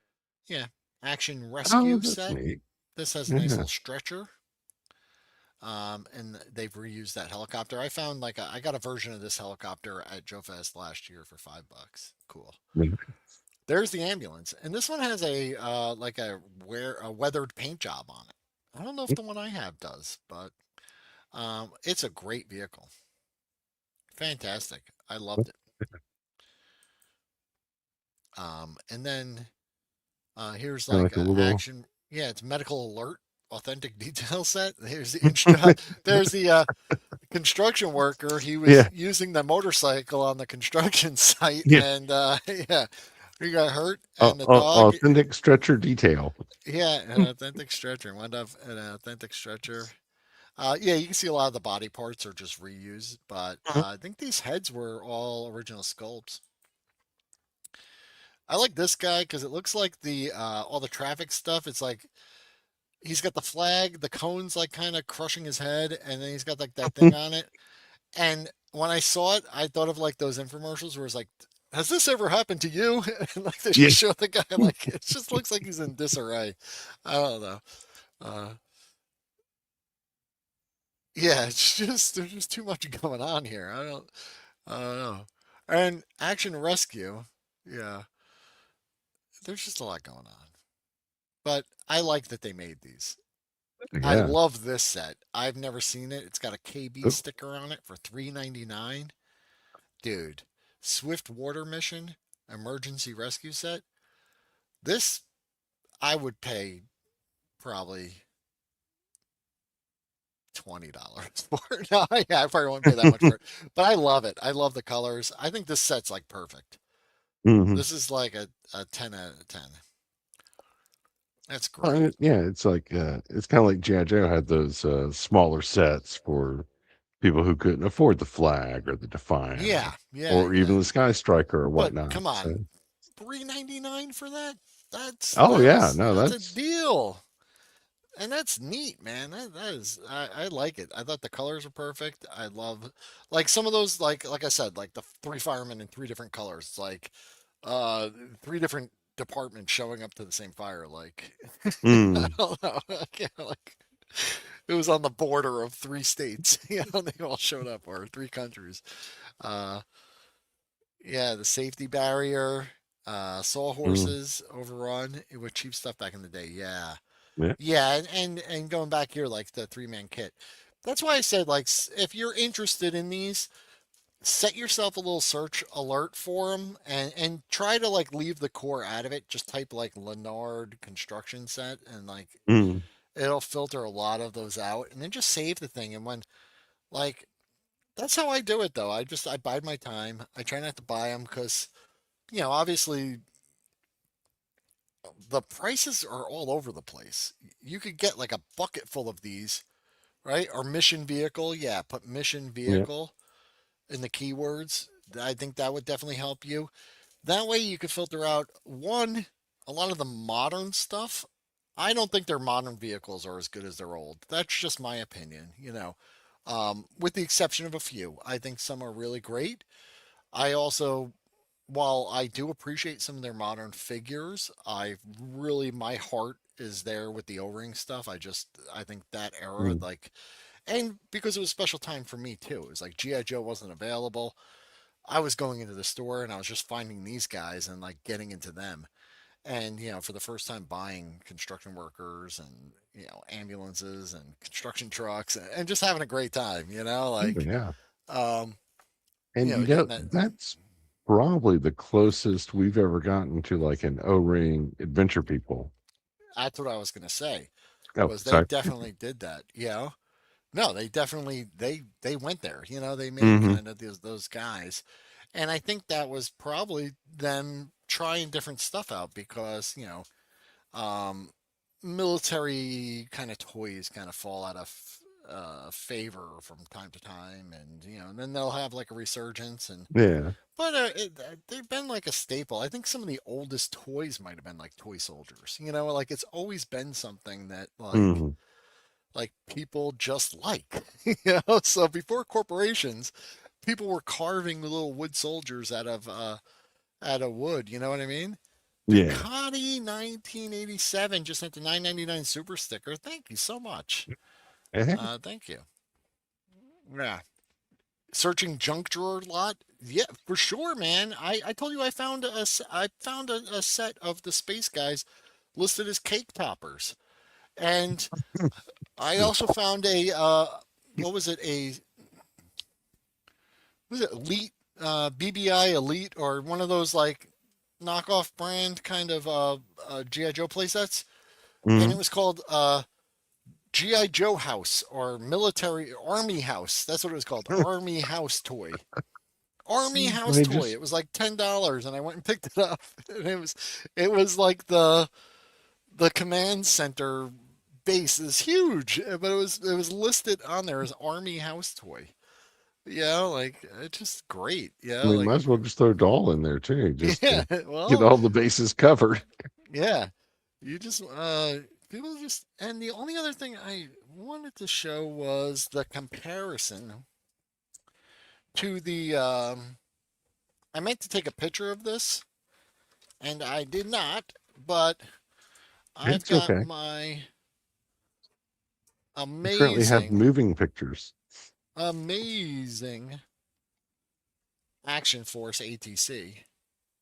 Speaker 1: Yeah. Action
Speaker 2: Oh,
Speaker 1: rescue
Speaker 2: that's
Speaker 1: set.
Speaker 2: neat.
Speaker 1: This has a nice
Speaker 2: Yeah.
Speaker 1: little stretcher. And they've reused that helicopter. I found I got a version of this helicopter at Joe Fest last year for $5. Cool.
Speaker 2: Mm.
Speaker 1: There's the ambulance, and this one has a weathered paint job on it. I don't know if the one I have does, but it's a great vehicle. Fantastic. I loved it. And then here's
Speaker 2: Kind of
Speaker 1: like
Speaker 2: like a
Speaker 1: a
Speaker 2: little.
Speaker 1: action. Yeah, it's medical alert, authentic detail set. There's the construction worker. He was
Speaker 2: Yeah.
Speaker 1: using the motorcycle on the construction site,
Speaker 2: Yeah.
Speaker 1: and yeah, he got hurt. And the dog,
Speaker 2: Authentic stretcher detail.
Speaker 1: yeah, an authentic stretcher. Wound up an authentic stretcher. Yeah, you can see a lot of the body parts are just reused, but
Speaker 2: Mhm.
Speaker 1: I think these heads were all original sculpts. I like this guy because it looks like the all the traffic stuff. It's like he's got the flag, the cones like kind of crushing his head, and then he's got like that thing on it. And when I saw it, I thought of like those infomercials where it's like, "Has this ever happened to you?" And like they
Speaker 2: Yeah.
Speaker 1: just show the guy like it just looks like he's in disarray. I don't know. Uh, yeah, it's just there's just too much going on here. I don't know. And action rescue, yeah, there's just a lot going on. But I like that they made these. I
Speaker 2: Yeah.
Speaker 1: love this set. I've never seen it. It's got a KB
Speaker 2: Oh,
Speaker 1: sticker on it for $3.99. Dude, Swift Water Mission emergency rescue set. This I would pay probably $20 for it. No, yeah, I probably won't pay that much for it. But I love it. I love the colors. I think this set's like perfect.
Speaker 2: mhm.
Speaker 1: This is like a 10 out of 10. That's
Speaker 2: Well,
Speaker 1: great.
Speaker 2: yeah, it's kind of like G.I. Joe had those smaller sets for people who couldn't afford the Flag or the Defiant or even
Speaker 1: Yeah.
Speaker 2: the Sky Striker or
Speaker 1: But
Speaker 2: whatnot.
Speaker 1: come
Speaker 2: So,
Speaker 1: on, $3.99 for that?
Speaker 2: oh yeah, no,
Speaker 1: That's a
Speaker 2: that's
Speaker 1: deal. And that's neat, man. That is I like it. I thought the colors were perfect. I love like some of those like I said, like the three firemen in three different colors. It's like uh three different departments showing up to the same fire. Like I
Speaker 2: mm,
Speaker 1: don't know. I can't, like it was on the border of three states. They all showed up or three countries. Uh yeah, the safety barrier,
Speaker 2: mm,
Speaker 1: sawhorses overrun with cheap stuff back in the day. Yeah.
Speaker 2: yeah,
Speaker 1: Yeah, and going back here, like the three-man kit. That's why I said, like, if you're interested in these, set yourself a little search alert for them, and try to like leave the core out of it. Just type like Lanard construction set, and like
Speaker 2: mm,
Speaker 1: it'll filter a lot of those out, and then just save the thing. And when like that's how I do it, though. I bide my time. I try not to buy them because obviously the prices are all over the place. You could get like a bucket full of these, right? Or mission vehicle. Yeah, put mission
Speaker 2: yeah,
Speaker 1: vehicle in the keywords. I think that would definitely help you. That way you could filter out one, a lot of the modern stuff, I don't think their modern vehicles are as good as their old. That's just my opinion, you know. With the exception of a few, I think some are really great. I also, while I do appreciate some of their modern figures, I really, my heart is there with the O-ring stuff. I think that era,
Speaker 2: Mm.
Speaker 1: like, and because it was a special time for me too. It was like GI Joe wasn't available. I was going into the store and I was just finding these guys and like getting into them. And for the first time buying construction workers and ambulances and construction trucks and just having a great time.
Speaker 2: Oh,
Speaker 1: Like
Speaker 2: yeah.
Speaker 1: um,
Speaker 2: And
Speaker 1: getting that.
Speaker 2: that's probably the closest we've ever gotten to like an O-ring adventure people.
Speaker 1: That's what I was gonna say.
Speaker 2: Oh,
Speaker 1: Was they
Speaker 2: sorry.
Speaker 1: definitely did that? No, they definitely they went there. They made
Speaker 2: Hmm.
Speaker 1: kind of those guys, and I think that was probably them trying different stuff out because um, military kind of toys kind of fall out of favor from time to time, and and then they'll have like a resurgence. And
Speaker 2: Yeah.
Speaker 1: but they've been like a staple. I think some of the oldest toys might have been like toy soldiers. Like it's always been something that
Speaker 2: Hmm.
Speaker 1: like people just like. So before corporations, people were carving little wood soldiers out of wood. You know what I mean?
Speaker 2: Yeah.
Speaker 1: Ducati 1987 just sent the 999 super sticker. Thank you so much.
Speaker 2: Eh,
Speaker 1: Thank you. Yeah. Searching junk drawer lot. Yeah, for sure, man. I told you I found a set of the space guys listed as cake toppers, and I also found a what was it, a was it Elite, BBI Elite, or one of those like knockoff brand kind of GI Joe playsets, and it
Speaker 2: mhm.
Speaker 1: was called GI Joe House or Military Army House. That's what it was called. Army House toy. Army
Speaker 2: See,
Speaker 1: House
Speaker 2: they
Speaker 1: toy.
Speaker 2: just
Speaker 1: It was like $10, and I went and picked it up. And it was like the command center base is huge, but it was listed on there as Army House toy. Like it's just great.
Speaker 2: I mean,
Speaker 1: Like
Speaker 2: might as well just throw doll in there too, just
Speaker 1: yeah,
Speaker 2: to get
Speaker 1: well,
Speaker 2: all the bases covered.
Speaker 1: yeah. You just people just, and the only other thing I wanted to show was the comparison to the I meant to take a picture of this and I did not, but I've
Speaker 2: It's
Speaker 1: got
Speaker 2: okay.
Speaker 1: my
Speaker 2: You currently have
Speaker 1: amazing,
Speaker 2: moving pictures.
Speaker 1: amazing Action Force ATC,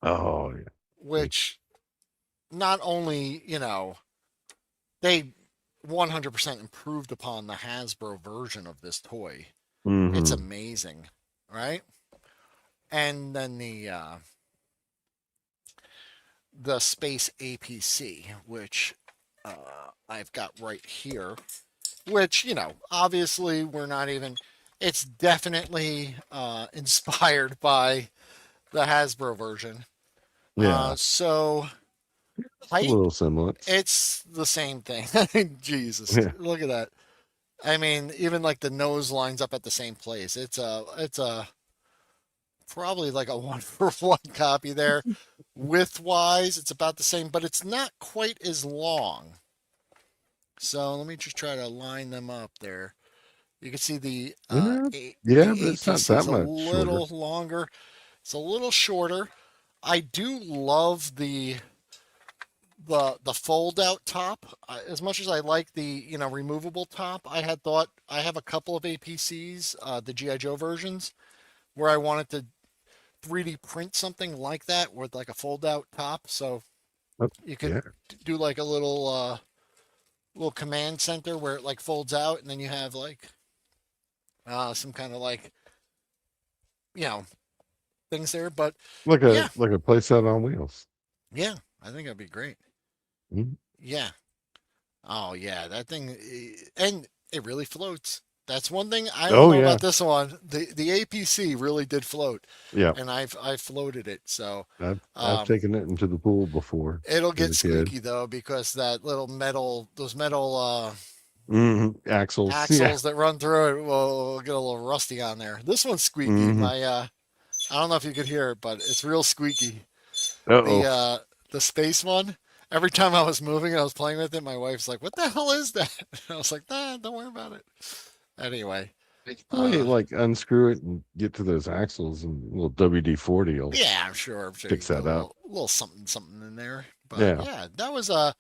Speaker 2: Oh yeah.
Speaker 1: which not only, they 100% improved upon the Hasbro version of this toy. It's
Speaker 2: Mm-hmm.
Speaker 1: amazing, right? And then the Space APC, which I've got right here, which obviously we're not even. It's definitely inspired by the Hasbro version.
Speaker 2: Yeah.
Speaker 1: So
Speaker 2: A
Speaker 1: height,
Speaker 2: little semblance.
Speaker 1: it's the same thing. Jesus,
Speaker 2: Yeah.
Speaker 1: look at that. I mean, even like the nose lines up at the same place. It's a probably like a one for one copy there. Width wise, it's about the same, but it's not quite as long. So let me just try to line them up there. You can see
Speaker 2: Yeah. Yeah,
Speaker 1: the
Speaker 2: but it's not
Speaker 1: ATC
Speaker 2: that
Speaker 1: is a
Speaker 2: much shorter.
Speaker 1: little longer. It's a little shorter. I do love the fold out top. As much as I like the removable top, I had thought I have a couple of APCs, the GI Joe versions, where I wanted to 3D print something like that with like a fold out top, so
Speaker 2: Oh,
Speaker 1: you could
Speaker 2: yeah.
Speaker 1: do like a little command center where it like folds out, and then you have like some kind of like you know things there. But yeah,
Speaker 2: Like a playset on wheels.
Speaker 1: yeah, I think that'd be great.
Speaker 2: Mhm.
Speaker 1: Yeah. Oh yeah, that thing, and it really floats. That's one thing I don't
Speaker 2: Oh
Speaker 1: know
Speaker 2: yeah.
Speaker 1: about this one. The APC really did float,
Speaker 2: Yeah.
Speaker 1: and I've floated it. So
Speaker 2: I've
Speaker 1: um,
Speaker 2: taken it into the pool before
Speaker 1: it'll
Speaker 2: as
Speaker 1: get
Speaker 2: a kid.
Speaker 1: squeaky though because that little those metal
Speaker 2: Axles. Yeah.
Speaker 1: axles that run through it will get a little rusty on there. This one's squeaky.
Speaker 2: Hmm.
Speaker 1: I don't know if you could hear it, but it's real squeaky. The
Speaker 2: Uh-oh.
Speaker 1: uh, the space one, every time I was moving and I was playing with it, my wife's like, "What the hell is that?" I was like, "Nah, don't worry about it." Anyway,
Speaker 2: You can probably
Speaker 1: uh,
Speaker 2: like unscrew it and get to those axles, and a little WD-40 will
Speaker 1: yeah, I'm sure. I'm sure you
Speaker 2: fix
Speaker 1: can put
Speaker 2: that up.
Speaker 1: a little something, something in there. But
Speaker 2: Yeah.
Speaker 1: yeah, that was a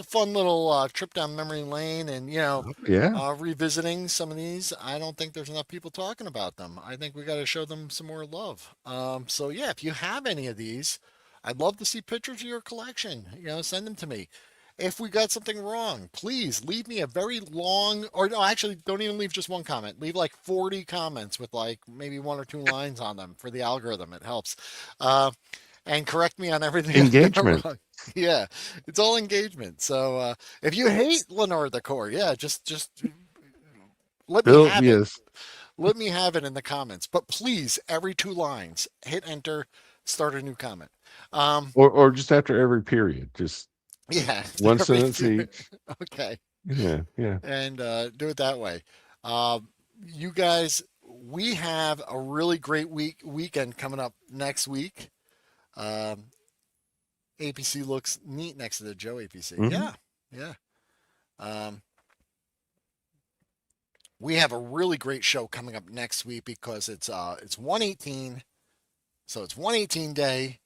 Speaker 1: fun little trip down memory lane, and
Speaker 2: Oh, yeah.
Speaker 1: revisiting some of these. I don't think there's enough people talking about them. I think we got to show them some more love. So yeah, if you have any of these, I'd love to see pictures of your collection. Send them to me. If we got something wrong, please leave me a very long, or no, actually, don't even leave just one comment. Leave like 40 comments with like maybe one or two lines on them for the algorithm. It helps. Uh, and correct me on everything I got
Speaker 2: Engagement.
Speaker 1: wrong. Yeah, it's all engagement. So if you hate Lenore the Core, yeah, just let me
Speaker 2: Bill,
Speaker 1: have it.
Speaker 2: yes.
Speaker 1: Let me have it in the comments. But please, every two lines, hit enter, start a new comment. Um,
Speaker 2: Or just after every period, just
Speaker 1: yeah,
Speaker 2: one
Speaker 1: every
Speaker 2: sentence each.
Speaker 1: okay,
Speaker 2: Yeah, yeah,
Speaker 1: and do it that way. You guys, we have a really great weekend coming up next week. Um, APC looks neat next to the Joe APC.
Speaker 2: hmm
Speaker 1: Yeah, yeah. Um, we have a really great show coming up next week because it's 118, so it's 118 day.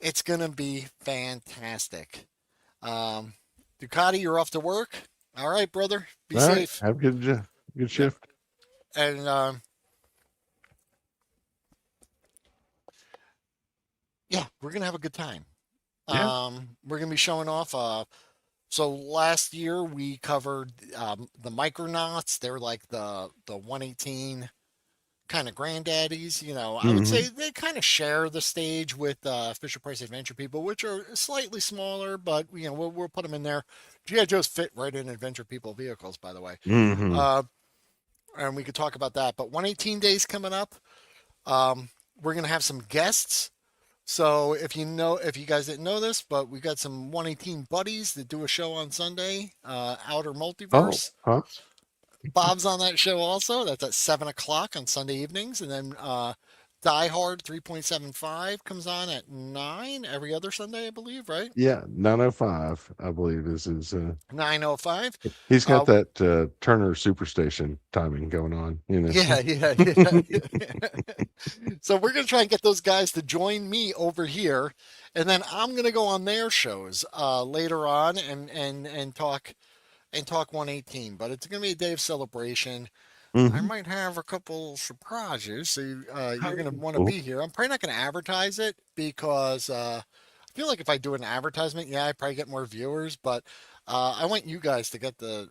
Speaker 1: It's gonna be fantastic. Um, Ducati, you're off to work. All right, brother. Be
Speaker 2: All right.
Speaker 1: safe.
Speaker 2: Have a good
Speaker 1: Yep.
Speaker 2: shift.
Speaker 1: And yeah, we're gonna have a good time.
Speaker 2: Yeah.
Speaker 1: We're gonna be showing off. So last year we covered the Micronauts. They're like the 118 kind of granddaddies. I would
Speaker 2: hmm
Speaker 1: say they kind of share the stage with Fisher Price Adventure People, which are slightly smaller, but we'll put them in there. GI Joes fit right in Adventure People vehicles, by the way.
Speaker 2: hmm
Speaker 1: Uh, and we could talk about that. But 118 days coming up. Um, we're gonna have some guests. So if you guys didn't know this, but we got some 118 buddies that do a show on Sunday, Outer
Speaker 2: Oh,
Speaker 1: Multiverse.
Speaker 2: huh?
Speaker 1: Bob's on that show also. That's at 7 o'clock on Sunday evenings, and then Die Hard 3.75 comes on at 9 every other Sunday, I believe. Right?
Speaker 2: Yeah, 905, I believe is his
Speaker 1: 9:05.
Speaker 2: he's got
Speaker 1: Uh,
Speaker 2: that Turner Superstation timing going on, you know.
Speaker 1: yeah, yeah, yeah. So we're gonna try and get those guys to join me over here, and then I'm gonna go on their shows later on and talk 118. But it's gonna be a day of celebration. I
Speaker 2: hmm
Speaker 1: might have a couple surprises, so you're gonna want to
Speaker 2: Cool.
Speaker 1: be here. I'm probably not gonna advertise it because I feel like if I do an advertisement, yeah, I probably get more viewers. But I want you guys to get the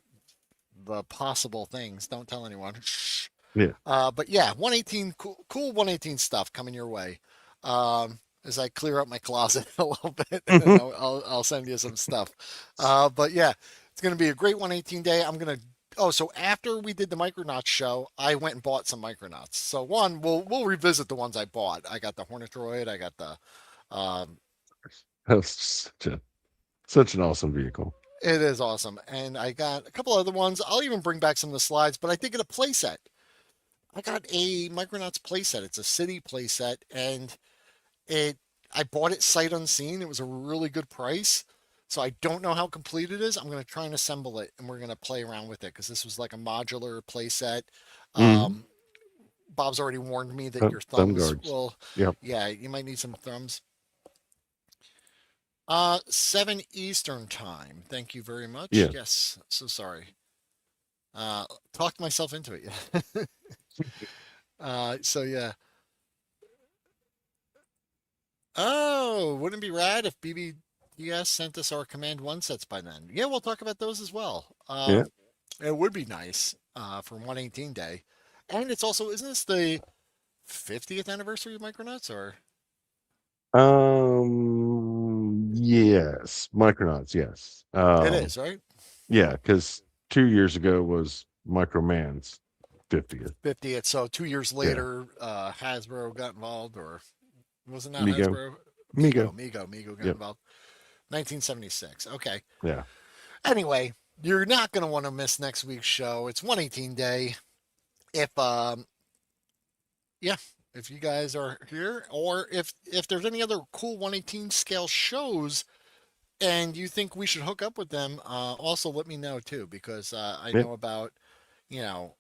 Speaker 1: possible things. Don't tell anyone. Shh.
Speaker 2: Yeah.
Speaker 1: But yeah, 118, cool 118 stuff coming your way. As I clear up my closet a little bit, and then
Speaker 2: hmm
Speaker 1: I'll send you some stuff. But yeah, it's going to be a great 118 day. I'm going to. Oh, so after we did the Micronauts show, I went and bought some Micronauts. So one, we'll revisit the ones I bought. I got the Hornetroid. I got the. Um,
Speaker 2: That was such an awesome vehicle.
Speaker 1: it is awesome, and I got a couple other ones. I'll even bring back some of the slides, but I did get a playset. I got a Micronauts playset. It's a city playset, and It I bought it sight unseen. It was a really good price. So I don't know how complete it is. I'm going to try and assemble it and we're going to play around with it because this was like a modular play set.
Speaker 2: hmm
Speaker 1: Um, Bob's already warned me that your
Speaker 2: Thumb
Speaker 1: thumbs
Speaker 2: guards.
Speaker 1: will,
Speaker 2: Yep.
Speaker 1: yeah, you might need some thumbs. 7 Eastern time. Thank you very much.
Speaker 2: Yeah.
Speaker 1: Yes, so sorry. Talked myself into it. Yeah. So yeah. Oh, wouldn't it be rad if BBDS sent us our Command 1 sets by then? Yeah, we'll talk about those as well.
Speaker 2: Yeah.
Speaker 1: It would be nice for 118 Day. And it's also, isn't this the 50th anniversary of Micronauts? Or
Speaker 2: Yes. Micronauts, yes.
Speaker 1: it is, right?
Speaker 2: Yeah, because 2 years ago was Microman's 50th.
Speaker 1: 50th. So 2 years
Speaker 2: Yeah.
Speaker 1: later, Hasbro got involved, or was it not
Speaker 2: Migo.
Speaker 1: Hasbro?
Speaker 2: Migo.
Speaker 1: Migo got
Speaker 2: Yep.
Speaker 1: involved. 1976. Okay.
Speaker 2: Yeah.
Speaker 1: Anyway, you're not going to want to miss next week's show. It's 118 Day. If yeah, if you guys are here, or if there's any other cool 118 scale shows and you think we should hook up with them, also let me know too, because I
Speaker 2: Yeah.
Speaker 1: know about, you know,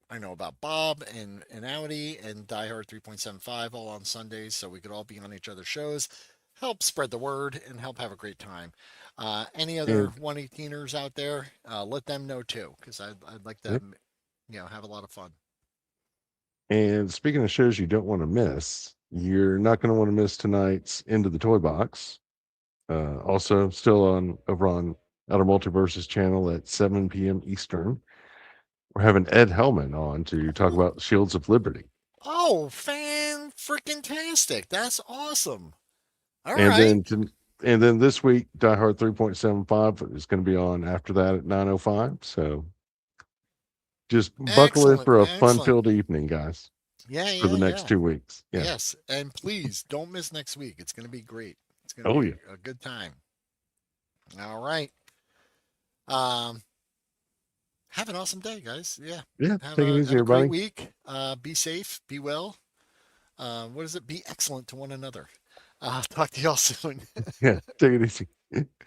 Speaker 1: I know about Bob and Audi and Die Hard 3.75 all on Sundays, so we could all be on each other's shows, help spread the word, and help have a great time. Any other
Speaker 2: And
Speaker 1: 118ers out there, let them know too, because I'd like to,
Speaker 2: yeah.
Speaker 1: have a lot of fun.
Speaker 2: And speaking of shows you don't want to miss, you're not going to want to miss tonight's Into the Toy Box. Also, still on over on Outer Multiverses channel at 7 p.m. Eastern. We're having Ed Hellman on to talk
Speaker 1: Ooh,
Speaker 2: about Shields of Liberty.
Speaker 1: oh, fan freaking tastic! That's awesome. All
Speaker 2: And
Speaker 1: right,
Speaker 2: then and then this week, Die Hard 3.75 is going to be on after that at 9:05. So just buckle in
Speaker 1: excellent,
Speaker 2: for a
Speaker 1: excellent.
Speaker 2: fun-filled evening, guys,
Speaker 1: Yeah,
Speaker 2: for
Speaker 1: yeah,
Speaker 2: the next
Speaker 1: yeah.
Speaker 2: 2 weeks. Yeah.
Speaker 1: Yes, and please don't miss next week. It's going to be great. It's going to
Speaker 2: Oh
Speaker 1: be
Speaker 2: yeah.
Speaker 1: a good time. All right. Um, have an awesome day, guys. Yeah.
Speaker 2: Yeah.
Speaker 1: Have
Speaker 2: Take it
Speaker 1: a
Speaker 2: easy,
Speaker 1: great
Speaker 2: everybody.
Speaker 1: week. Be safe. Be well. What is it? Be excellent to one another. Talk to y'all soon.
Speaker 2: Yeah. Take it easy.